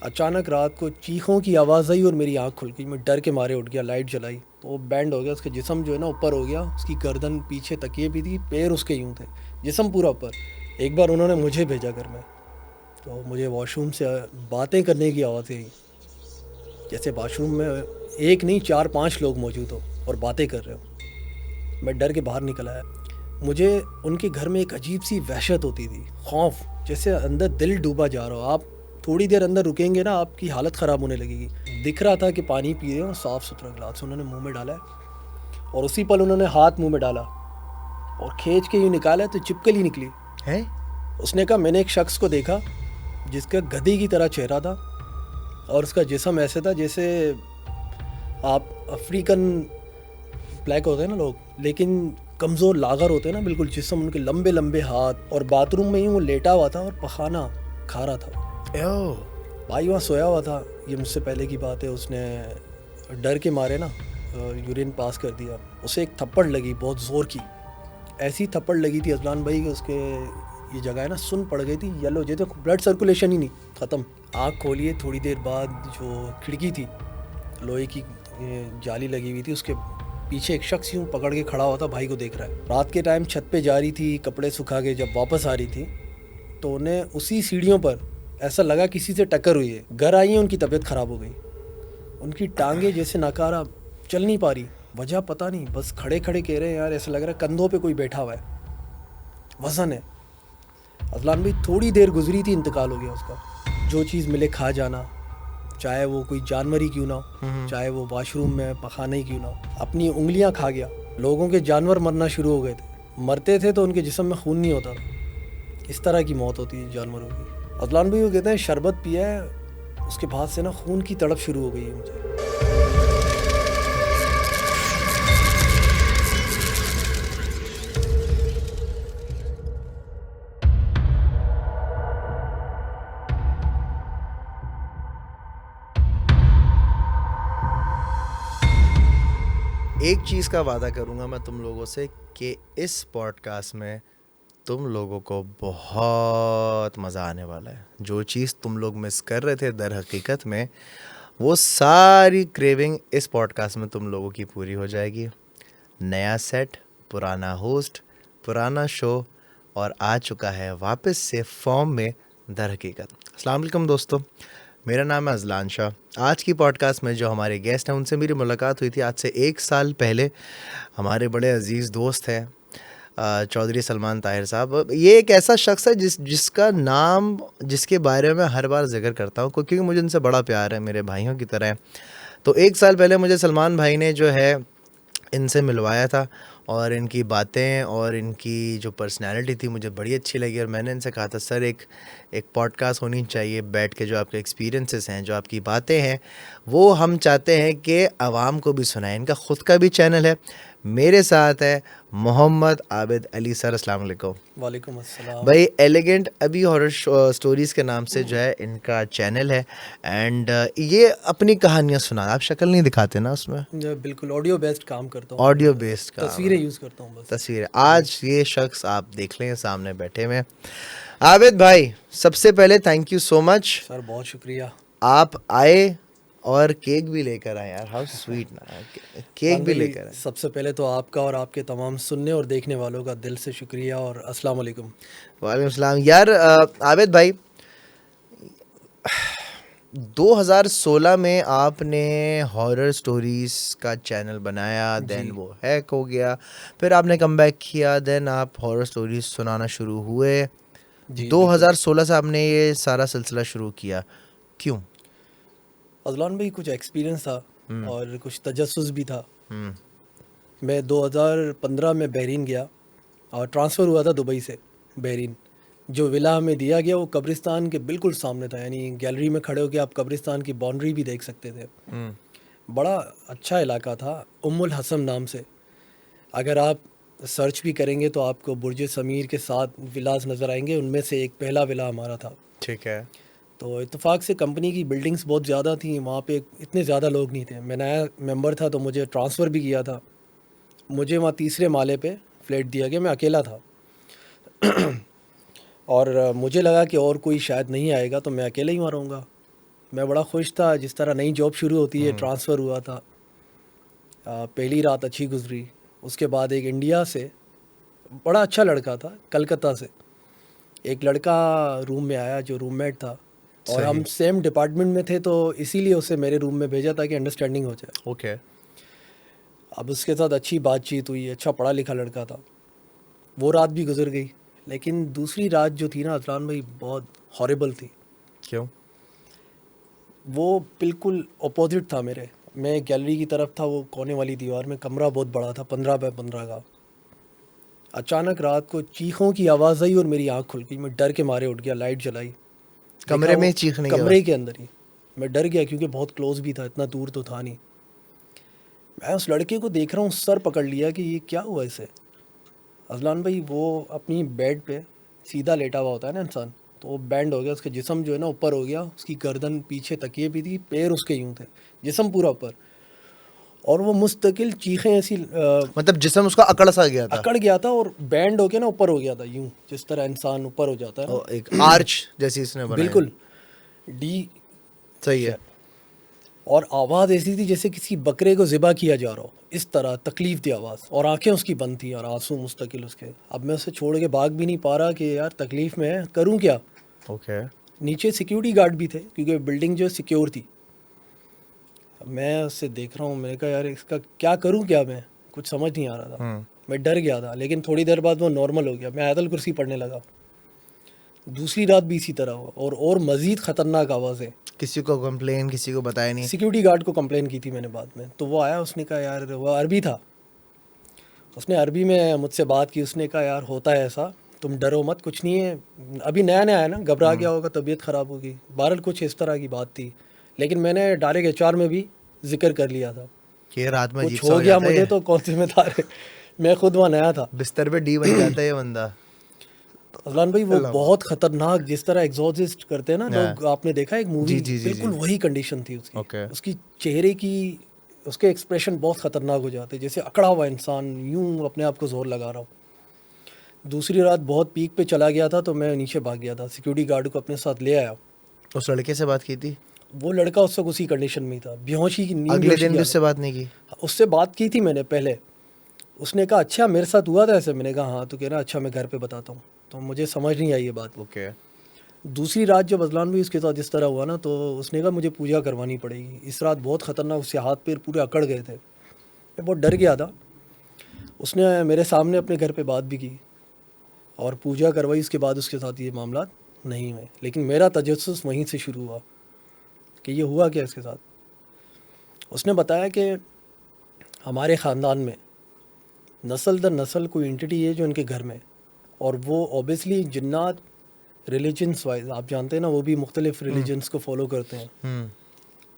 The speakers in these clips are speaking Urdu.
اچانک رات کو چیخوں کی آواز آئی اور میری آنکھ کھل گئی. میں ڈر کے مارے اٹھ گیا, لائٹ جلائی تو وہ بینڈ ہو گیا, اس کا جسم جو ہے نا اوپر ہو گیا, اس کی گردن پیچھے تکیے بھی تھی, پیر اس کے یوں تھے, جسم پورا اوپر. ایک بار انہوں نے مجھے بھیجا گھر میں, تو مجھے واش روم سے باتیں کرنے کی آواز آئی, جیسے واش روم میں ایک نہیں 4-5 لوگ موجود ہو اور باتیں کر رہے ہو. میں ڈر کے باہر نکل آیا. مجھے ان کے گھر میں ایک عجیب سی وحشت ہوتی تھی, خوف, جیسے اندر دل ڈوبا جا رہا ہو. آپ تھوڑی دیر اندر رکیں گے نا, آپ کی حالت خراب ہونے لگے گی. دکھ رہا تھا کہ پانی پی رہے ہو, صاف ستھرا گلاس انہوں نے منہ میں ڈالا ہے, اور اسی پل انہوں نے ہاتھ منہ میں ڈالا اور کھینچ کے یوں نکالا تو چپکلی نکلی ہے. اس نے کہا میں نے ایک شخص کو دیکھا جس کا گدھے کی طرح چہرہ تھا, اور اس کا جسم ایسے تھا جیسے آپ افریقن بلیک ہوتے ہیں نا لوگ, لیکن کمزور لاغر ہوتے ہیں نا بالکل, جسم ان کے لمبے لمبے ہاتھ, اور باتھ روم میں ہی وہ لیٹا ہوا تھا اور پخانہ کھا رہا تھا. بھائی وہاں سویا ہوا تھا, یہ مجھ سے پہلے کی بات ہے. اس نے ڈر کے مارے نا یورین پاس کر دیا. اسے ایک تھپڑ لگی بہت زور کی, ایسی تھپڑ لگی تھی اذلان بھائی کہ اس کے یہ جگہ ہے نا سن پڑ گئی تھی, یلو, جیسے بلڈ سرکولیشن ہی نہیں, ختم. آنکھ کھولیے, تھوڑی دیر بعد جو کھڑکی تھی لوہے کی جالی لگی ہوئی تھی, اس کے پیچھے ایک شخص یوں پکڑ کے کھڑا ہوا تھا, بھائی کو دیکھ رہا ہے. رات کے ٹائم چھت پہ جا رہی تھی کپڑے سکھا کے, جب واپس آ رہی تھی تو انہیں اسی سیڑھیوں پر ایسا لگا کسی سے ٹکر ہوئی ہے. گھر آئی ہیں, ان کی طبیعت خراب ہو گئی, ان کی ٹانگیں جیسے ناکارہ, چل نہیں پا رہی, وجہ پتہ نہیں, بس کھڑے کھڑے کہہ رہے ہیں یار ایسا لگ رہا ہے کندھوں پہ کوئی بیٹھا ہوا ہے, وزن ہے. اذلان بھائی تھوڑی دیر گزری تھی, انتقال ہو گیا اس کا. جو چیز ملے کھا جانا, چاہے وہ کوئی جانور ہی کیوں نہ ہو, چاہے وہ واش روم میں پخانہ ہی کیوں نہ ہو. اپنی انگلیاں کھا گیا. لوگوں کے جانور مرنا شروع ہو گئے تھے, مرتے تھے تو ان کے جسم میں خون نہیں ہوتا تھا. اس طرح کی موت ہوتی ہے جانوروں کی. اذلان بھائی وہ کہتے ہیں شربت پیا ہے, اس کے بعد سے نا خون کی تڑپ شروع ہو گئی ہے مجھے. ایک چیز کا وعدہ کروں گا میں تم لوگوں سے کہ اس پوڈ کاسٹ میں تم لوگوں کو بہت مزہ آنے والا ہے. جو چیز تم لوگ مس کر رہے تھے در حقیقت میں, وہ ساری کریونگ اس پوڈ کاسٹ میں تم لوگوں کی پوری ہو جائے گی. نیا سیٹ, پرانا ہوسٹ, پرانا شو, اور آ چکا ہے واپس سے فارم میں در حقیقت. السلام علیکم دوستو, میرا نام ہے اذلان شاہ. آج کی پوڈ کاسٹ میں جو ہمارے گیسٹ ہیں ان سے میری ملاقات ہوئی تھی آج سے 1 سال پہلے. ہمارے بڑے عزیز دوست ہیں چودھری سلمان طاہر صاحب. یہ ایک ایسا شخص ہے جس کا نام, جس کے بارے میں ہر بار ذکر کرتا ہوں کیونکہ مجھے ان سے بڑا پیار ہے, میرے بھائیوں کی طرح. تو 1 سال پہلے مجھے سلمان بھائی نے جو ہے ان سے ملوایا تھا, اور ان کی باتیں اور ان کی جو پرسنالٹی تھی مجھے بڑی اچھی لگی. اور میں نے ان سے کہا تھا سر ایک پوڈ کاسٹ ہونی چاہیے, بیٹھ کے جو آپ کے ایکسپیرینسز ہیں, جو آپ کی باتیں ہیں, وہ ہم چاہتے ہیں کہ عوام کو بھی سنائیں. ان کا خود کا بھی چینل ہے. میرے ساتھ ہے محمد عابد علی سر. السلام علیکم. وعلیکم السلام بھائی ایلیگنٹ ابھی ہارر سٹوریز کے نام سے جو ہے ان کا چینل ہے, اینڈ یہ اپنی کہانیاں سنا, آپ شکل نہیں دکھاتے نا اس میں, بالکل آڈیو بیسڈ کام کرتا ہوں, آڈیو بیسڈ کا تصویریں یوز کرتا ہوں بس. تصویریں. آج یہ شخص آپ دیکھ لیں سامنے بیٹھے ہوئے. عابد بھائی سب سے پہلے تھینک یو سو مچ. سر بہت شکریہ. آپ آئے اور کیک بھی لے کر آئے یار, ہاؤ سویٹ نا, کیک بھی لے کر آئے. سب سے پہلے تو آپ کا اور آپ کے تمام سننے اور دیکھنے والوں کا دل سے شکریہ, اور السلام علیکم. وعلیکم السلام. یار عابد بھائی 2016 میں آپ نے ہارر سٹوریز کا چینل بنایا, دین وہ ہیک ہو گیا, پھر آپ نے کم بیک کیا, دین آپ ہارر سٹوریز سنانا شروع ہوئے. 2016 سے آپ نے یہ سارا سلسلہ شروع کیا, کیوں؟ اذلان بھائی کچھ ایکسپیرینس تھا اور کچھ تجسس بھی تھا. میں 2015 میں بحرین گیا, اور ٹرانسفر ہوا تھا دبئی سے بحرین. جو ولا ہمیں دیا گیا وہ قبرستان کے بالکل سامنے تھا, یعنی گیلری میں کھڑے ہو کے آپ قبرستان کی باؤنڈری بھی دیکھ سکتے تھے. بڑا اچھا علاقہ تھا, الحسن نام سے. اگر آپ سرچ بھی کریں گے تو آپ کو برج سمیر کے 7 ولاز نظر آئیں گے, ان میں سے ایک پہلا ولا ہمارا تھا. ٹھیک ہے. تو اتفاق سے کمپنی کی بلڈنگس بہت زیادہ تھیں, وہاں پہ اتنے زیادہ لوگ نہیں تھے. میں نیا ممبر تھا تو مجھے ٹرانسفر بھی کیا تھا. مجھے وہاں 3 مالے پہ فلیٹ دیا گیا, میں اکیلا تھا. اور مجھے لگا کہ اور کوئی شاید نہیں آئے گا تو میں اکیلا ہی وہاں رہوں گا. میں بڑا خوش تھا. جس طرح نئی جاب شروع ہوتی ہے, ٹرانسفر ہوا تھا. پہلی رات اچھی گزری. اس کے بعد ایک انڈیا سے بڑا اچھا لڑکا تھا, کلکتہ سے ایک لڑکا روم میں آیا جو روم میٹ تھا, اور ہم سیم ڈپارٹمنٹ میں تھے, تو اسی لیے اسے میرے روم میں بھیجا تاکہ انڈرسٹینڈنگ ہو جائے. اوکے. اب اس کے ساتھ اچھی بات چیت ہوئی, اچھا پڑھا لکھا لڑکا تھا. وہ رات بھی گزر گئی. لیکن دوسری رات جو تھی نا اذلان بھائی, بہت ہارریبل تھی. کیوں؟ وہ بالکل اپوزٹ تھا میرے. میں گیلری کی طرف تھا, وہ کونے والی دیوار میں. کمرہ بہت بڑا تھا, 15x15 کا. اچانک رات کو چیخوں کی آواز آئی اور میری آنکھ کھل گئی. میں ڈر کے مارے اٹھ گیا, لائٹ جلائی. کمرے میں چیخنے کی کمرے کے اندر ہی. میں ڈر گیا کیونکہ بہت کلوز بھی تھا, اتنا دور تو تھا نہیں. میں اس لڑکے کو دیکھ رہا ہوں, سر پکڑ لیا کہ یہ کیا ہوا اسے. اذلان بھائی وہ اپنی بیڈ پہ سیدھا لیٹا ہوا ہوتا ہے نا انسان, تو وہ بینڈ ہو گیا. اس کا جسم جو ہے نا اوپر ہو گیا, اس کی گردن پیچھے تکیے بھی تھی, پیر اس کے یوں تھے, جسم پورا اوپر. اور وہ مستقل چیخیں ایسی, مطلب جسم اس کا اکڑ سا گیا تھا. اکڑ گیا تھا اور بینڈ ہو کے نا اوپر ہو گیا تھا, یوں جس طرح انسان اوپر ہو جاتا ہے نا, ایک آرچ جیسی اس نے بنایا. بالکل ڈی. صحیح ہے. اور آواز ایسی تھی جیسے کسی بکرے کو ذبح کیا جا رہا ہو, اس طرح تکلیف دی آواز. اور آنکھیں اس کی بند تھیں اور آنسو مستقل اس کے. اب میں اسے چھوڑ کے بھاگ بھی نہیں پا رہا کہ یار تکلیف میں ہے, کروں کیا. اوکے. نیچے سیکیورٹی گارڈ بھی تھے کیونکہ بلڈنگ جو سیکیور تھی. میں اسے دیکھ رہا ہوں, میں نے کہا یار اس کا کیا کروں, کیا میں کچھ سمجھ نہیں آ رہا تھا. میں ڈر گیا تھا. لیکن تھوڑی دیر بعد وہ نارمل ہو گیا. میں آیت الکرسی پڑھنے لگا. دوسری رات بھی اسی طرح ہوا, اور مزید خطرناک آوازیں. کسی کو کمپلین, کسی کو بتایا نہیں؟ سیکیورٹی گارڈ کو کمپلین کی تھی میں نے بعد میں. تو وہ آیا, اس نے کہا یار, وہ عربی تھا, اس نے عربی میں مجھ سے بات کی. اس نے کہا یار ہوتا ہے ایسا, تم ڈرو مت, کچھ نہیں ہے, ابھی نیا نیا ہے نا, گھبرا گیا ہوگا, طبیعت خراب ہوگی. بہرحال کچھ اس طرح کی بات تھی. لیکن میں نے ڈائریکٹ HR میں بھی ذکر کر لیا تھا کہ رات میں کچھ ہو گیا مجھے تو کون ذمہ دار ہے. میں خود وہاں نیا تھا. بستر پہ ڈی بن جاتا ہے یہ بندہ. اذلان بھائی وہ بہت خطرناک, جس طرح ایگزورسسٹ کرتے ہیں نا لوگ, آپ نے دیکھا ایک مووی, بالکل وہی کنڈیشن تھی اس کی. اس کی چہرے کی, اس کے ایکسپریشن بہت خطرناک ہو جاتے, جیسے اکڑا ہوا انسان یوں اپنے آپ کو زور لگا رہا ہو. دوسری رات بہت پیک پہ چلا گیا تھا, تو میں نیچے بھاگ گیا تھا. سیکیورٹی گارڈ کو اپنے ساتھ لے آیا. اس لڑکے سے بات کی تھی؟ وہ لڑکا اس وقت اسی کنڈیشن میں ہی تھا, بیہوشی کی نیند. اگلے دن بھی اس سے بات نہیں کی؟ اس سے بات کی تھی میں نے پہلے. اس نے کہا اچھا میرے ساتھ ہوا تھا ایسے. میں نے کہا ہاں. تو کہہ رہا اچھا میں گھر پہ بتاتا ہوں. تو مجھے سمجھ نہیں آئی یہ بات. اوکے. دوسری رات جب اذلان بھی اس کے ساتھ اس طرح ہوا نا, تو اس نے کہا مجھے پوجا کروانی پڑے گی. اس رات بہت خطرناک, اس سے ہاتھ پیر پورے اکڑ گئے تھے. میں بہت ڈر گیا تھا. اس نے میرے سامنے اپنے گھر پہ بات بھی کی اور پوجا کروائی. اس کے بعد اس کے ساتھ یہ معاملات نہیں ہوئے. لیکن میرا تجسس وہیں سے شروع ہوا کہ یہ ہوا کیا اس کے ساتھ. اس نے بتایا کہ ہمارے خاندان میں نسل در نسل کوئی انٹیٹی ہے جو ان کے گھر میں, اور وہ اوبیسلی جنات ریلیجنس وائز, آپ جانتے ہیں نا, وہ بھی مختلف ریلیجنس کو فالو کرتے ہیں.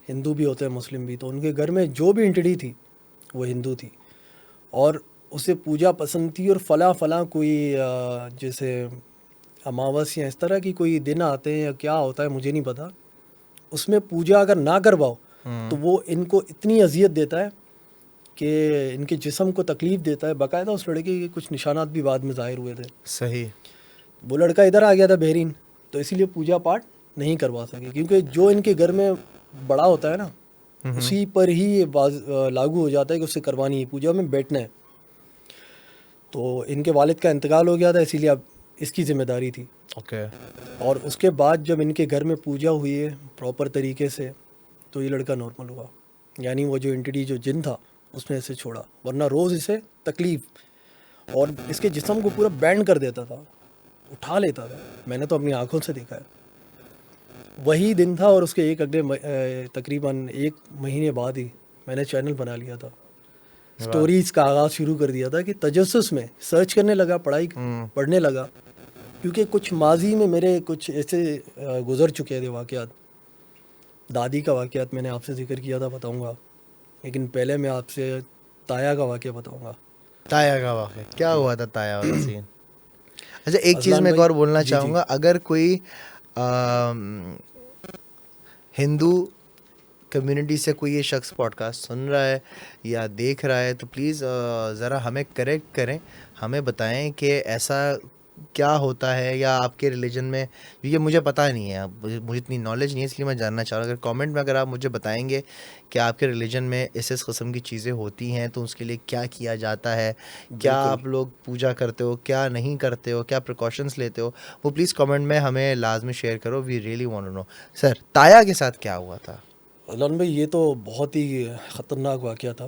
ہندو بھی ہوتے ہیں, مسلم بھی. تو ان کے گھر میں جو بھی انٹیٹی تھی وہ ہندو تھی, اور اسے پوجا پسند تھی. اور فلاں کوئی جیسے اماوس یا اس طرح کی کوئی دن آتے ہیں یا کیا ہوتا ہے مجھے نہیں پتا, اس میں پوجا اگر نہ کرواؤ تو وہ ان کو اتنی اذیت دیتا ہے کہ ان کے جسم کو تکلیف دیتا ہے. باقاعدہ اس لڑکے کے کچھ نشانات بھی بعد میں ظاہر ہوئے تھے. صحیح. وہ لڑکا ادھر آ گیا تھا بحرین, تو اسی لیے پوجا پاٹ نہیں کروا سکے, کیونکہ جو ان کے گھر میں بڑا ہوتا ہے نا, اسی پر ہی یہ لاگو ہو جاتا ہے کہ اس سے کروانی ہے, پوجا میں بیٹھنا ہے. تو ان کے والد کا انتقال ہو گیا تھا, اسی لیے اب اس کی ذمہ داری تھی. اوکے. اور اس کے بعد جب ان کے گھر میں پوجا ہوئی ہے پراپر طریقے سے, تو یہ لڑکا نارمل ہوا. یعنی وہ جو انٹیٹی جو جن تھا اس نے اسے چھوڑا, ورنہ روز اسے تکلیف, اور اس کے جسم کو پورا بینڈ کر دیتا تھا, اٹھا لیتا تھا. میں نے تو اپنی آنکھوں سے دیکھا ہے. وہی دن تھا, اور اس کے ایک اگلے تقریباً 1 مہینے بعد ہی میں نے چینل بنا لیا تھا. سٹوریز کا آغاز شروع کر دیا تھا کہ تجسس میں سرچ کرنے لگا, پڑھنے لگا, کیونکہ کچھ ماضی میں میرے کچھ ایسے گزر چکے تھے واقعات. دادی کا واقعات میں نے آپ سے ذکر کیا تھا, بتاؤں گا, لیکن پہلے میں آپ سے تایا کا واقعہ بتاؤں گا. تایا کا واقعہ کیا ہوا تھا؟ تایا والا سین. اچھا ایک چیز میں ایک اور بولنا چاہوں گا, اگر کوئی ہندو کمیونٹی سے کوئی یہ شخص پوڈ کاسٹ سن رہا ہے یا دیکھ رہا ہے, تو پلیز ذرا ہمیں کریکٹ کریں, ہمیں بتائیں کہ ایسا کیا ہوتا ہے یا آپ کے ریلیجن میں, یہ مجھے پتہ نہیں ہے, مجھے اتنی نالج نہیں ہے, اس لیے میں جاننا چاہ رہا ہوں. اگر کامنٹ میں اگر آپ مجھے بتائیں گے کہ آپ کے ریلیجن میں اس قسم کی چیزیں ہوتی ہیں تو اس کے لیے کیا کیا جاتا ہے, کیا بالکل. آپ لوگ پوجا کرتے ہو, کیا نہیں کرتے ہو, کیا پریکاشنس لیتے ہو, وہ پلیز کامنٹ میں ہمیں لازمی شیئر کرو. We really want to know. Sir, تایا کے ساتھ کیا ہوا تھا؟ عدنان بھائی یہ تو بہت ہی خطرناک واقعہ تھا.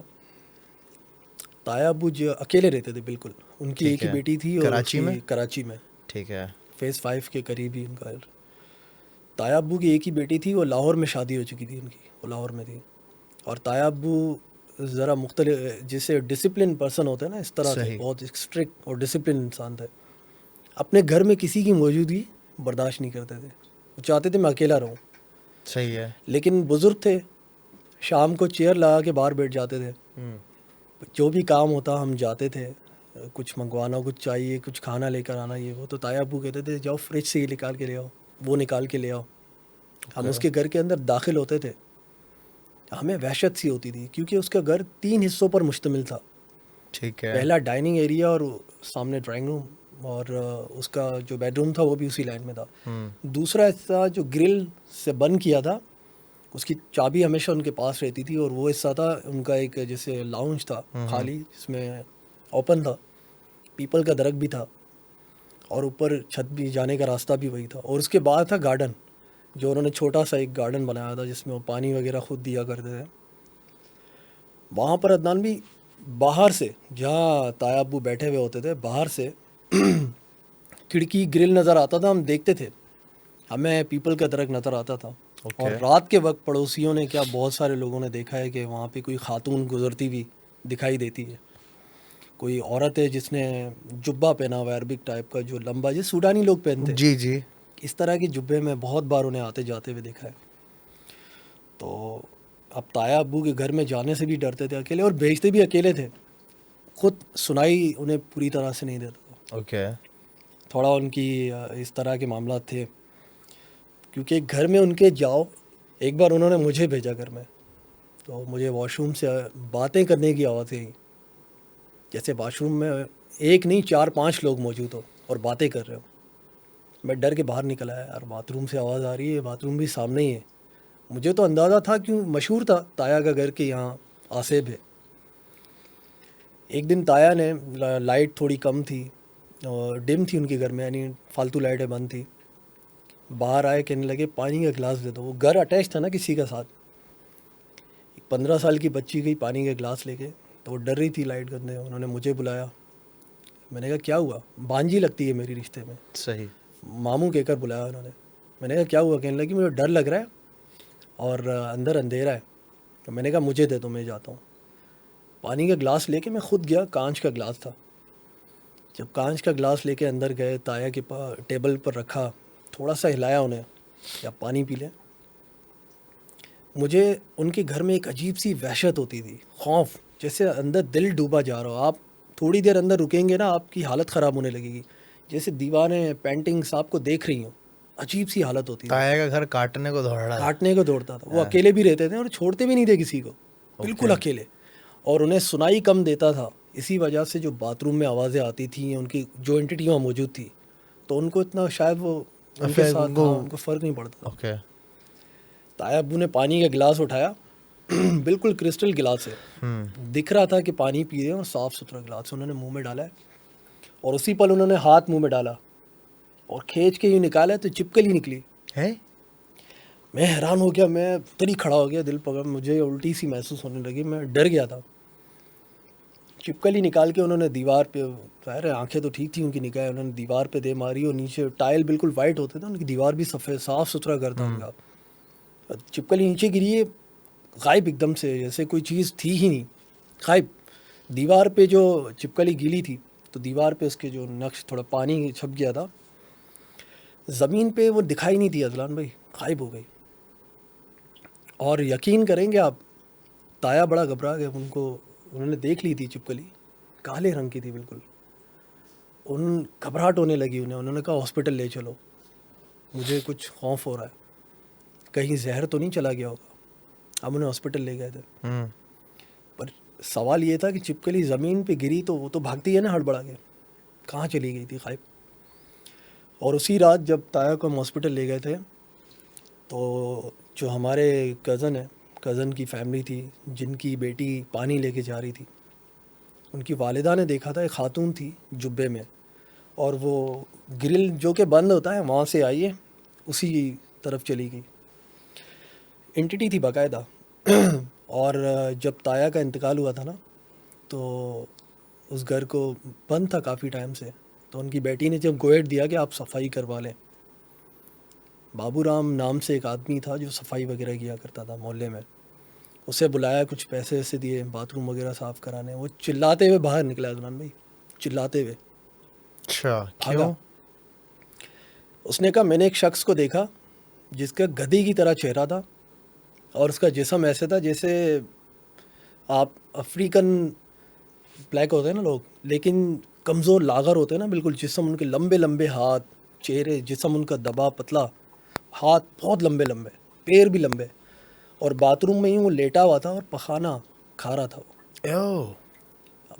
تایا ابو جو اکیلے رہتے تھے بالکل, ان کی ٹھیک ایک ہی ہے, بیٹی تھی اور اس کراچی کی میں, کراچی میں ٹھیک ہے, فیز 5 کے قریب ہی ان کا. تایا ابو کی ایک ہی بیٹی تھی, وہ لاہور میں شادی ہو چکی تھی ان کی, وہ لاہور میں تھی. اور تایا ابو ذرا مختلف, جیسے ڈسپلن پرسن ہوتے ہیں نا, اس طرح تھے, صحیح, بہت اسٹرکٹ اور ڈسپلن انسان تھے. اپنے گھر میں کسی کی موجودگی برداشت نہیں کرتے تھے, وہ چاہتے تھے میں اکیلا رہوں. صحیح ہے. لیکن بزرگ تھے, شام کو چیئر لگا کے باہر بیٹھ جاتے تھے, جو بھی کام ہوتا ہم جاتے تھے, کچھ منگوانا, کچھ چاہیے, کچھ کھانا لے کر آنا, یہ وہ, تو تایا ابو کہتے تھے جاؤ فریج سے یہ نکال کے لے آؤ, وہ نکال کے لے آؤ. ہم اس کے گھر کے اندر داخل ہوتے تھے, ہمیں وحشت سی ہوتی تھی, کیونکہ اس کا گھر 3 حصوں پر مشتمل تھا. ٹھیک ہے, پہلا ڈائننگ ایریا اور سامنے ڈرائنگ روم, اور اس کا جو بیڈ روم تھا وہ بھی اسی لائن میں تھا. دوسرا حصہ جو گرل سے بند کیا تھا, اس کی چابی ہمیشہ ان کے پاس رہتی تھی, اور وہ حصہ تھا ان کا ایک جیسے لاؤنج تھا خالی, جس میں اوپن تھا, پیپل کا درخت بھی تھا, اور اوپر چھت بھی جانے کا راستہ بھی وہی تھا. اور اس کے بعد تھا گارڈن, جو انہوں نے چھوٹا سا ایک گارڈن بنایا تھا جس میں وہ پانی وغیرہ خود دیا کرتے تھے. وہاں پر عدنان بھی باہر سے, جہاں تایا ابو بیٹھے ہوئے ہوتے تھے, باہر سے کھڑکی گرل نظر آتا تھا, ہم دیکھتے تھے, ہمیں پیپل کا درخت نظر آتا تھا. اور رات کے وقت پڑوسیوں نے, کیا بہت سارے لوگوں نے دیکھا ہے کہ وہاں پہ کوئی خاتون گزرتی ہوئی دکھائی دیتی ہے. کوئی عورت ہے جس نے جبہ پہنا ہوا ہے عربک ٹائپ کا, جو لمبا, جس سوڈانی لوگ پہنتے ہیں, جی جی, اس طرح کے جبے میں بہت بار انہیں آتے جاتے ہوئے دیکھا ہے. تو اب تایا ابو کے گھر میں جانے سے بھی ڈرتے تھے اکیلے, اور بھیجتے بھی اکیلے تھے. خود سنائی انہیں پوری طرح سے نہیں دیتا تھا. اوکے, تھوڑا ان کی اس طرح کے معاملات تھے, کیونکہ گھر میں ان کے جاؤ. ایک بار انہوں نے مجھے بھیجا گھر میں, تو مجھے واش روم سے باتیں کرنے کی آواز آئی, جیسے واش روم میں ایک نہیں 4-5 لوگ موجود ہو اور باتیں کر رہے ہو. میں ڈر کے باہر نکل آیا, یار باتھ روم سے آواز آ رہی ہے, باتھ روم بھی سامنے ہی ہے. مجھے تو اندازہ تھا, کیوں مشہور تھا تایا کا گھر کے یہاں آصف ہے. ایک دن تایا نے, لائٹ تھوڑی کم تھی اور ڈم تھی ان کے گھر میں, یعنی فالتو لائٹیں بند تھی. باہر آئے, کہنے لگے پانی کا گلاس دے دو. وہ گھر اٹیچ تھا نا کسی کا ساتھ. 15 سال کی بچی گئی پانی کا گلاس لے کے, تو وہ ڈر رہی تھی لائٹ کرنے. انہوں نے مجھے بلایا, میں نے کہا کیا ہوا, بانجی لگتی ہے میری رشتے میں, صحیح, ماموں کہہ کر بلایا انہوں نے. میں نے کہا کیا ہوا, کہنے لگی مجھے ڈر لگ رہا ہے اور اندر اندھیرا ہے. تو میں نے کہا مجھے دے دو, میں جاتا ہوں. پانی کا گلاس لے کے میں خود گیا, کانچ کا گلاس تھا. جب کانچ کا گلاس لے کے اندر گئے, تایا کے ٹیبل پر رکھا, تھوڑا سا ہلایا انہیں کہ آپ پانی پی لیں. مجھے ان کے گھر میں ایک عجیب سی وحشت ہوتی تھی, خوف, جیسے اندر دل ڈوبا جا رہا ہو. آپ تھوڑی دیر اندر رکیں گے نا, آپ کی حالت خراب ہونے لگے گی, جیسے دیواریں پینٹنگس آپ کو دیکھ رہی ہوں. عجیب سی حالت ہوتی تھی. تایا کا گھر کاٹنے کو دوڑ رہا ہے, کاٹنے کو دوڑتا تھا. وہ اکیلے بھی رہتے تھے اور چھوڑتے بھی نہیں تھے کسی کو, بالکل اکیلے. اور انہیں سنائی کم دیتا تھا, اسی وجہ سے جو باتھ روم میں آوازیں آتی تھیں, ان کی جو انٹیٹی وہاں موجود تھی, تو ان کو اتنا شاید وہ ان کے ساتھ, ہاں, ان کو فرق نہیں پڑتا. اوکے, تایا ابو نے پانی کا گلاس اٹھایا, بالکل کرسٹل گلاس ہے, دکھ رہا تھا کہ پانی پی رہے ہیں, اور صاف ستھرا گلاس انہوں نے منہ میں ڈالا ہے. اور اسی پل انہوں نے ہاتھ منہ میں ڈالا اور کھینچ کے یوں نکالا, تو چپکلی نکلی. ہے, میں حیران ہو گیا, میں تری کھڑا ہو گیا, دل پکڑ, مجھے الٹی سی محسوس ہونے لگی, میں ڈر گیا تھا. چپکلی نکال کے انہوں نے دیوار پہ, ظاہر ہے آنکھیں تو ٹھیک تھیں ان کی نگاہیں, انہوں نے دیوار پہ دے ماری, اور نیچے ٹائل بالکل وائٹ ہوتے تھے, ان کی دیوار بھی سفید صاف ستھرا گھر تھا ان کا. چپکلی نیچے گری ہے, غائب ایک دم سے, جیسے کوئی چیز تھی ہی نہیں, غائب. دیوار پہ جو چپکلی گیلی تھی, تو دیوار پہ اس کے جو نقش, تھوڑا پانی چھپ گیا تھا. زمین پہ وہ دکھائی نہیں دی عدنان بھائی, غائب ہو گئی. اور یقین کریں گے آپ, تایا بڑا گھبرا گیا. ان کو, انہوں نے دیکھ لی تھی چپکلی, کالے رنگ کی تھی بالکل. ان گھبراہٹ ہونے لگی انہوں نے کہا ہاسپٹل لے چلو, مجھے کچھ خوف ہو رہا ہے, کہیں زہر تو نہیں چلا گیا ہوگا. ہم انہیں ہاسپٹل لے گئے تھے. پر سوال یہ تھا کہ چپکلی زمین پہ گری تو وہ تو بھاگتی ہے نا ہڑبڑا کے, کہاں چلی گئی تھی غائب. اور اسی رات جب تایا کو ہم ہاسپٹل لے گئے تھے تو جو ہمارے کزن کی فیملی تھی جن کی بیٹی پانی لے کے جا رہی تھی, ان کی والدہ نے دیکھا تھا ایک خاتون تھی جبے میں, اور وہ گرل جو کہ بند ہوتا ہے وہاں سے آئی ہے, اسی طرف چلی گئی. انٹیٹی تھی باقاعدہ. اور جب تایا کا انتقال ہوا تھا نا تو اس گھر کو بند تھا کافی ٹائم سے, تو ان کی بیٹی نے جب گویٹ دیا کہ آپ صفائی کروا لیں. بابو رام نام سے ایک آدمی تھا جو صفائی وغیرہ کیا کرتا تھا محلے میں, اسے بلایا, کچھ پیسے ویسے دیے باتھ روم وغیرہ صاف کرانے. وہ چلاتے ہوئے باہر نکلا عدنان بھائی, چلاتے ہوئے اچھا بھاگا. کیوں؟ اس نے کہا میں نے ایک شخص کو دیکھا جس کا گدھے کی طرح چہرہ تھا اور اس کا جسم ایسے تھا جیسے آپ افریقن بلیک ہوتے ہیں نا لوگ, لیکن کمزور لاغر ہوتے ہیں نا بالکل, جسم ان کے لمبے لمبے ہاتھ, چہرے, جسم ان کا دبا پتلا, ہاتھ بہت لمبے لمبے, پیر بھی لمبے, اور باتھ روم میں ہی وہ لیٹا ہوا تھا اور پخانہ کھا رہا تھا.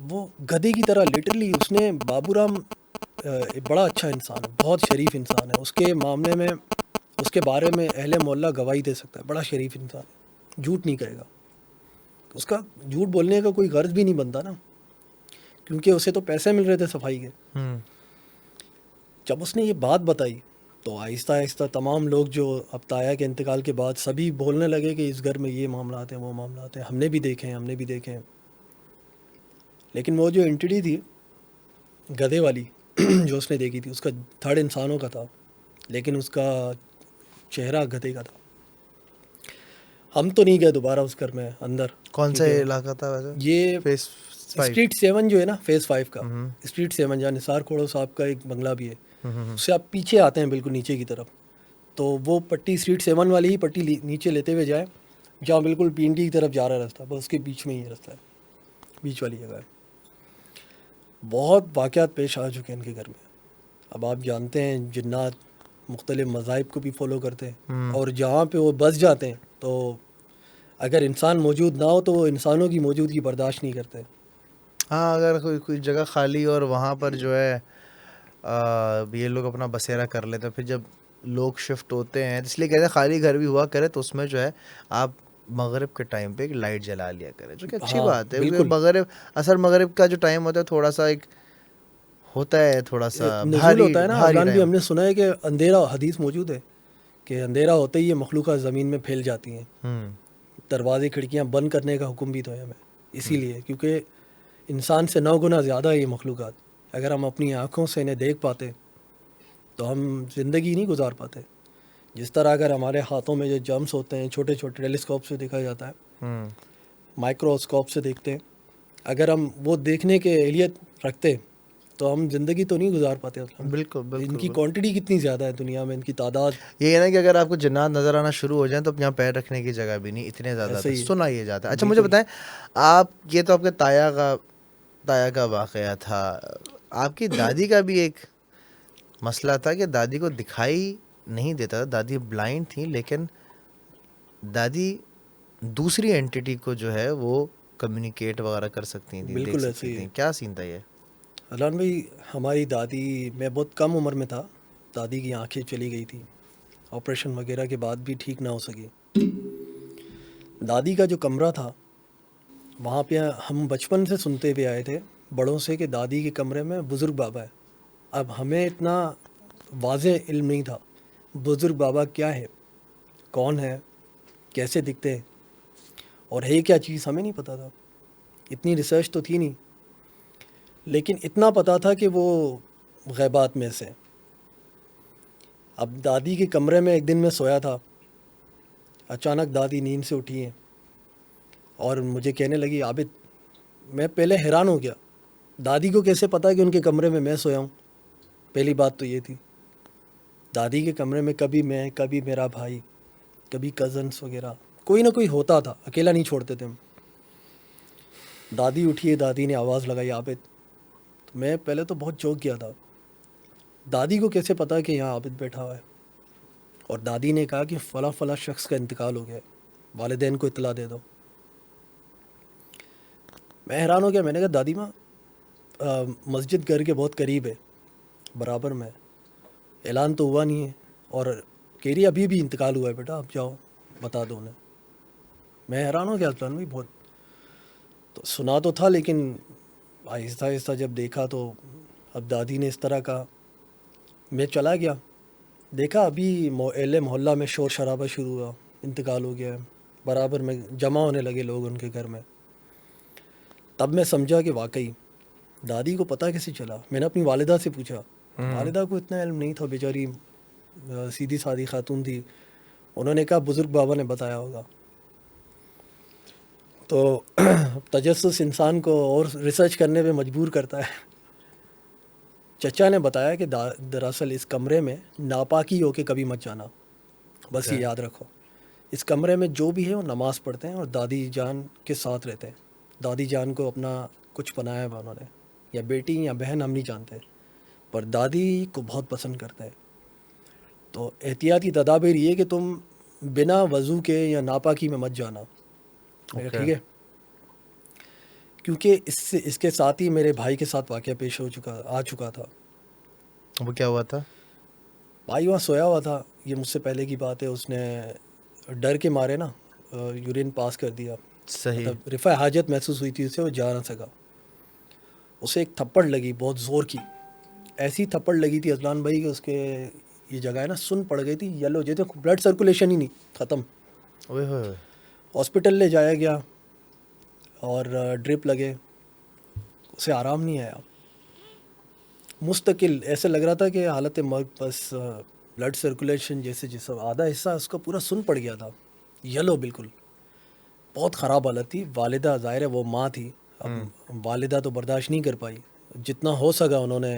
وہ گدھے کی طرح لٹرلی. اس نے بابو رام ایک بڑا اچھا انسان ہے, بہت شریف انسان ہے. اس کے معاملے میں اس کے بارے میں اہل محلہ گواہی دے سکتا ہے, بڑا شریف انسان ہے, جھوٹ نہیں کہے گا. اس کا جھوٹ بولنے کا کوئی غرض بھی نہیں بنتا نا, کیونکہ اسے تو پیسے مل رہے تھے صفائی کے. جب اس نے یہ بات بتائی تو آہستہ آہستہ تمام لوگ جو اب تایا کے انتقال کے بعد سبھی بولنے لگے کہ اس گھر میں یہ معاملات ہیں, وہ معاملات ہیں, ہم نے بھی دیکھے ہیں. لیکن وہ جو انٹیٹی تھی گدھے والی جو اس نے دیکھی تھی, اس کا تھرڈ انسانوں کا تھا, لیکن اس کا چہرہ گدھے کا تھا. ہم تو نہیں گئے دوبارہ اس گھر میں اندر. کون سا علاقہ تھا ویسے؟ یہ فیس اسٹریٹ 7 جو ہے نا, فیز 5 کا اسٹریٹ 7 جہاں نثار کھوڑو صاحب کا ایک بنگلہ بھی ہے, اس سے آپ پیچھے آتے ہیں بالکل نیچے کی طرف, تو وہ پٹی اسٹریٹ 7 والی ہی پٹی نیچے لیتے ہوئے جائے جہاں بالکل پینڈی کی طرف جا رہا راستہ, بس اس کے بیچ میں ہی رستہ ہے, بیچ والی جگہ ہے. بہت واقعات پیش آ چکے ہیں ان کے گھر میں. اب آپ جانتے ہیں جنات مختلف مذاہب کو بھی فالو کرتے ہیں, اور جہاں پہ وہ بس جاتے ہیں تو اگر انسان موجود نہ ہو تو وہ انسانوں کی موجودگی برداشت نہیں کرتے. ہاں, اگر کوئی جگہ خالی اور وہاں پر جو ہے یہ لوگ اپنا بسیرا کر لیتے ہیں, پھر جب لوگ شفٹ ہوتے ہیں, اس لیے کہتے ہیں خالی گھر بھی ہوا کرے تو اس میں جو ہے آپ مغرب کے ٹائم پہ ایک لائٹ جلا لیا کرے, جو کہ اچھی بات ہے. مغرب مغرب کا جو ٹائم ہوتا ہے تھوڑا سا ایک ہوتا ہے, تھوڑا سا نزول ہوتا ہے نا بھاری عدنان بھی. ٹائم. ہم نے سنا ہے کہ اندھیرا, حدیث موجود ہے کہ اندھیرا ہوتے ہی یہ مخلوقات زمین میں پھیل جاتی ہیں. دروازے کھڑکیاں بند کرنے کا حکم بھی تو ہے ہمیں, اسی لیے کیونکہ انسان سے 9 گنا زیادہ ہے یہ مخلوقات. اگر ہم اپنی آنکھوں سے انہیں دیکھ پاتے تو ہم زندگی نہیں گزار پاتے. جس طرح اگر ہمارے ہاتھوں میں جو جرمس ہوتے ہیں چھوٹے چھوٹے ٹیلیسکوپ سے دیکھا جاتا ہے, مائکروسکوپ سے دیکھتے ہیں, اگر ہم وہ دیکھنے کے اہلیت رکھتے تو ہم زندگی تو نہیں گزار پاتے. بالکل ان کی کوانٹٹی کتنی زیادہ ہے دنیا میں, ان کی تعداد. یہ ہے نا کہ اگر آپ کو جنات نظر آنا شروع ہو جائیں تو یہاں پیر رکھنے کی جگہ بھی نہیں, اتنے زیادہ ایسے ہی سنا یہ جاتا ہے. اچھا مجھے بتائیں آپ, یہ تو آپ کے تایا کا واقعہ تھا, آپ کی دادی کا بھی ایک مسئلہ تھا کہ دادی کو دکھائی نہیں دیتا تھا, دادی بلائنڈ تھی, لیکن دادی دوسری اینٹیٹی کو جو ہے وہ کمیونیکیٹ وغیرہ کر سکتی تھیں, دیکھ بالکل ایسے سکتی ہی تھیں. کیا سین تھا یہ؟ عدنان بھائی ہماری دادی, میں بہت کم عمر میں تھا, دادی کی آنکھیں چلی گئی تھی, آپریشن وغیرہ کے بعد بھی ٹھیک نہ ہو سکی. دادی کا جو کمرہ تھا وہاں پہ ہم بچپن سے سنتے ہوئے آئے تھے بڑوں سے کہ دادی کے کمرے میں بزرگ بابا ہے. اب ہمیں اتنا واضح علم نہیں تھا بزرگ بابا کیا ہے, کون ہے, کیسے دکھتے ہیں, اور ہے کیا چیز ہمیں نہیں پتہ تھا. اتنی ریسرچ تو تھی نہیں, لیکن اتنا پتہ تھا کہ وہ غیبات میں سے. اب دادی کے کمرے میں ایک دن میں سویا تھا, اچانک دادی نیند سے اٹھی ہیں اور مجھے کہنے لگی عابد. میں پہلے حیران ہو گیا, دادی کو کیسے پتا کہ ان کے کمرے میں سویا ہوں. پہلی بات تو یہ تھی. دادی کے کمرے میں کبھی میں, کبھی میرا بھائی, کبھی کزنس وغیرہ, کوئی نہ کوئی ہوتا تھا, اکیلا نہیں چھوڑتے تھے ہم. دادی اٹھی ہے, دادی نے آواز لگائی عابد. تو میں پہلے تو بہت چوک گیا تھا, دادی کو کیسے پتا کہ یہاں عابد بیٹھا ہوا ہے. اور دادی نے کہا کہ فلاں فلاں شخص کا انتقال ہو گیا, والدین کو اطلاع دے دو. میں حیران ہو گیا. میں نے کہا دادی ماں مسجد گھر کے بہت قریب ہے, برابر میں, اعلان تو ہوا نہیں ہے، اور کہہ رہی ابھی بھی انتقال ہوا ہے بیٹا، آپ جاؤ بتا دو انہیں. میں حیران ہو گیا ارسلان بھائی بہت. تو سنا تو تھا، لیکن آہستہ آہستہ جب دیکھا تو اب دادی نے اس طرح کہا. میں چلا گیا، دیکھا ابھی اہل محلہ میں شور شرابہ شروع ہوا، انتقال ہو گیا ہے، برابر میں جمع ہونے لگے لوگ ان کے گھر میں. تب میں سمجھا کہ واقعی دادی کو پتہ کیسے چلا. میں نے اپنی والدہ سے پوچھا، والدہ کو اتنا علم نہیں تھا، بیچاری سیدھی سادھی خاتون تھی. انہوں نے کہا بزرگ بابا نے بتایا ہوگا. تو تجسس انسان کو اور ریسرچ کرنے پہ مجبور کرتا ہے. چچا نے بتایا کہ دراصل اس کمرے میں ناپاکی ہو کے کبھی مت جانا، بس یہ یاد رکھو. اس کمرے میں جو بھی ہے وہ نماز پڑھتے ہیں اور دادی جان کے ساتھ رہتے ہیں. دادی جان کو اپنا کچھ بنایا ہوا انہوں نے، یا بیٹی یا بہن ہم نہیں جانتے، پر دادی کو بہت پسند کرتا ہے. تو احتیاطی تدابیر یہ کہ تم بنا وضو کے یا ناپاکی میں مت جانا. میں کہا ٹھیک ہے، کیونکہ اس کے ساتھ ہی میرے بھائی کے ساتھ واقعہ پیش آ چکا تھا. وہ کیا ہوا تھا؟ بھائی وہاں سویا ہوا تھا، یہ مجھ سے پہلے کی بات ہے. اس نے ڈر کے مارے نا یورین پاس کر دیا. صحیح. مطلب رفع حاجت محسوس ہوئی تھی اسے، وہ جا نہ سکا. اسے ایک تھپڑ لگی بہت زور کی، ایسی تھپڑ لگی تھی اذلان بھائی کہ اس کے یہ جگہ ہے نا سن پڑ گئی تھی، یلو جیسے بلڈ سرکولیشن ہی نہیں، ختم. اوئے ہوئے. ہاسپٹل لے جایا گیا اور ڈرپ لگے، اسے آرام نہیں آیا. مستقل ایسے لگ رہا تھا کہ حالت مرگ، بس بلڈ سرکولیشن جیسے جسم آدھا حصہ اس کا پورا سن پڑ گیا تھا، یلو بالکل. بہت خراب حالت تھی. والدہ ظاہر ہے وہ ماں تھی، اب والدہ تو برداشت نہیں کر پائی. جتنا ہو سکا انہوں نے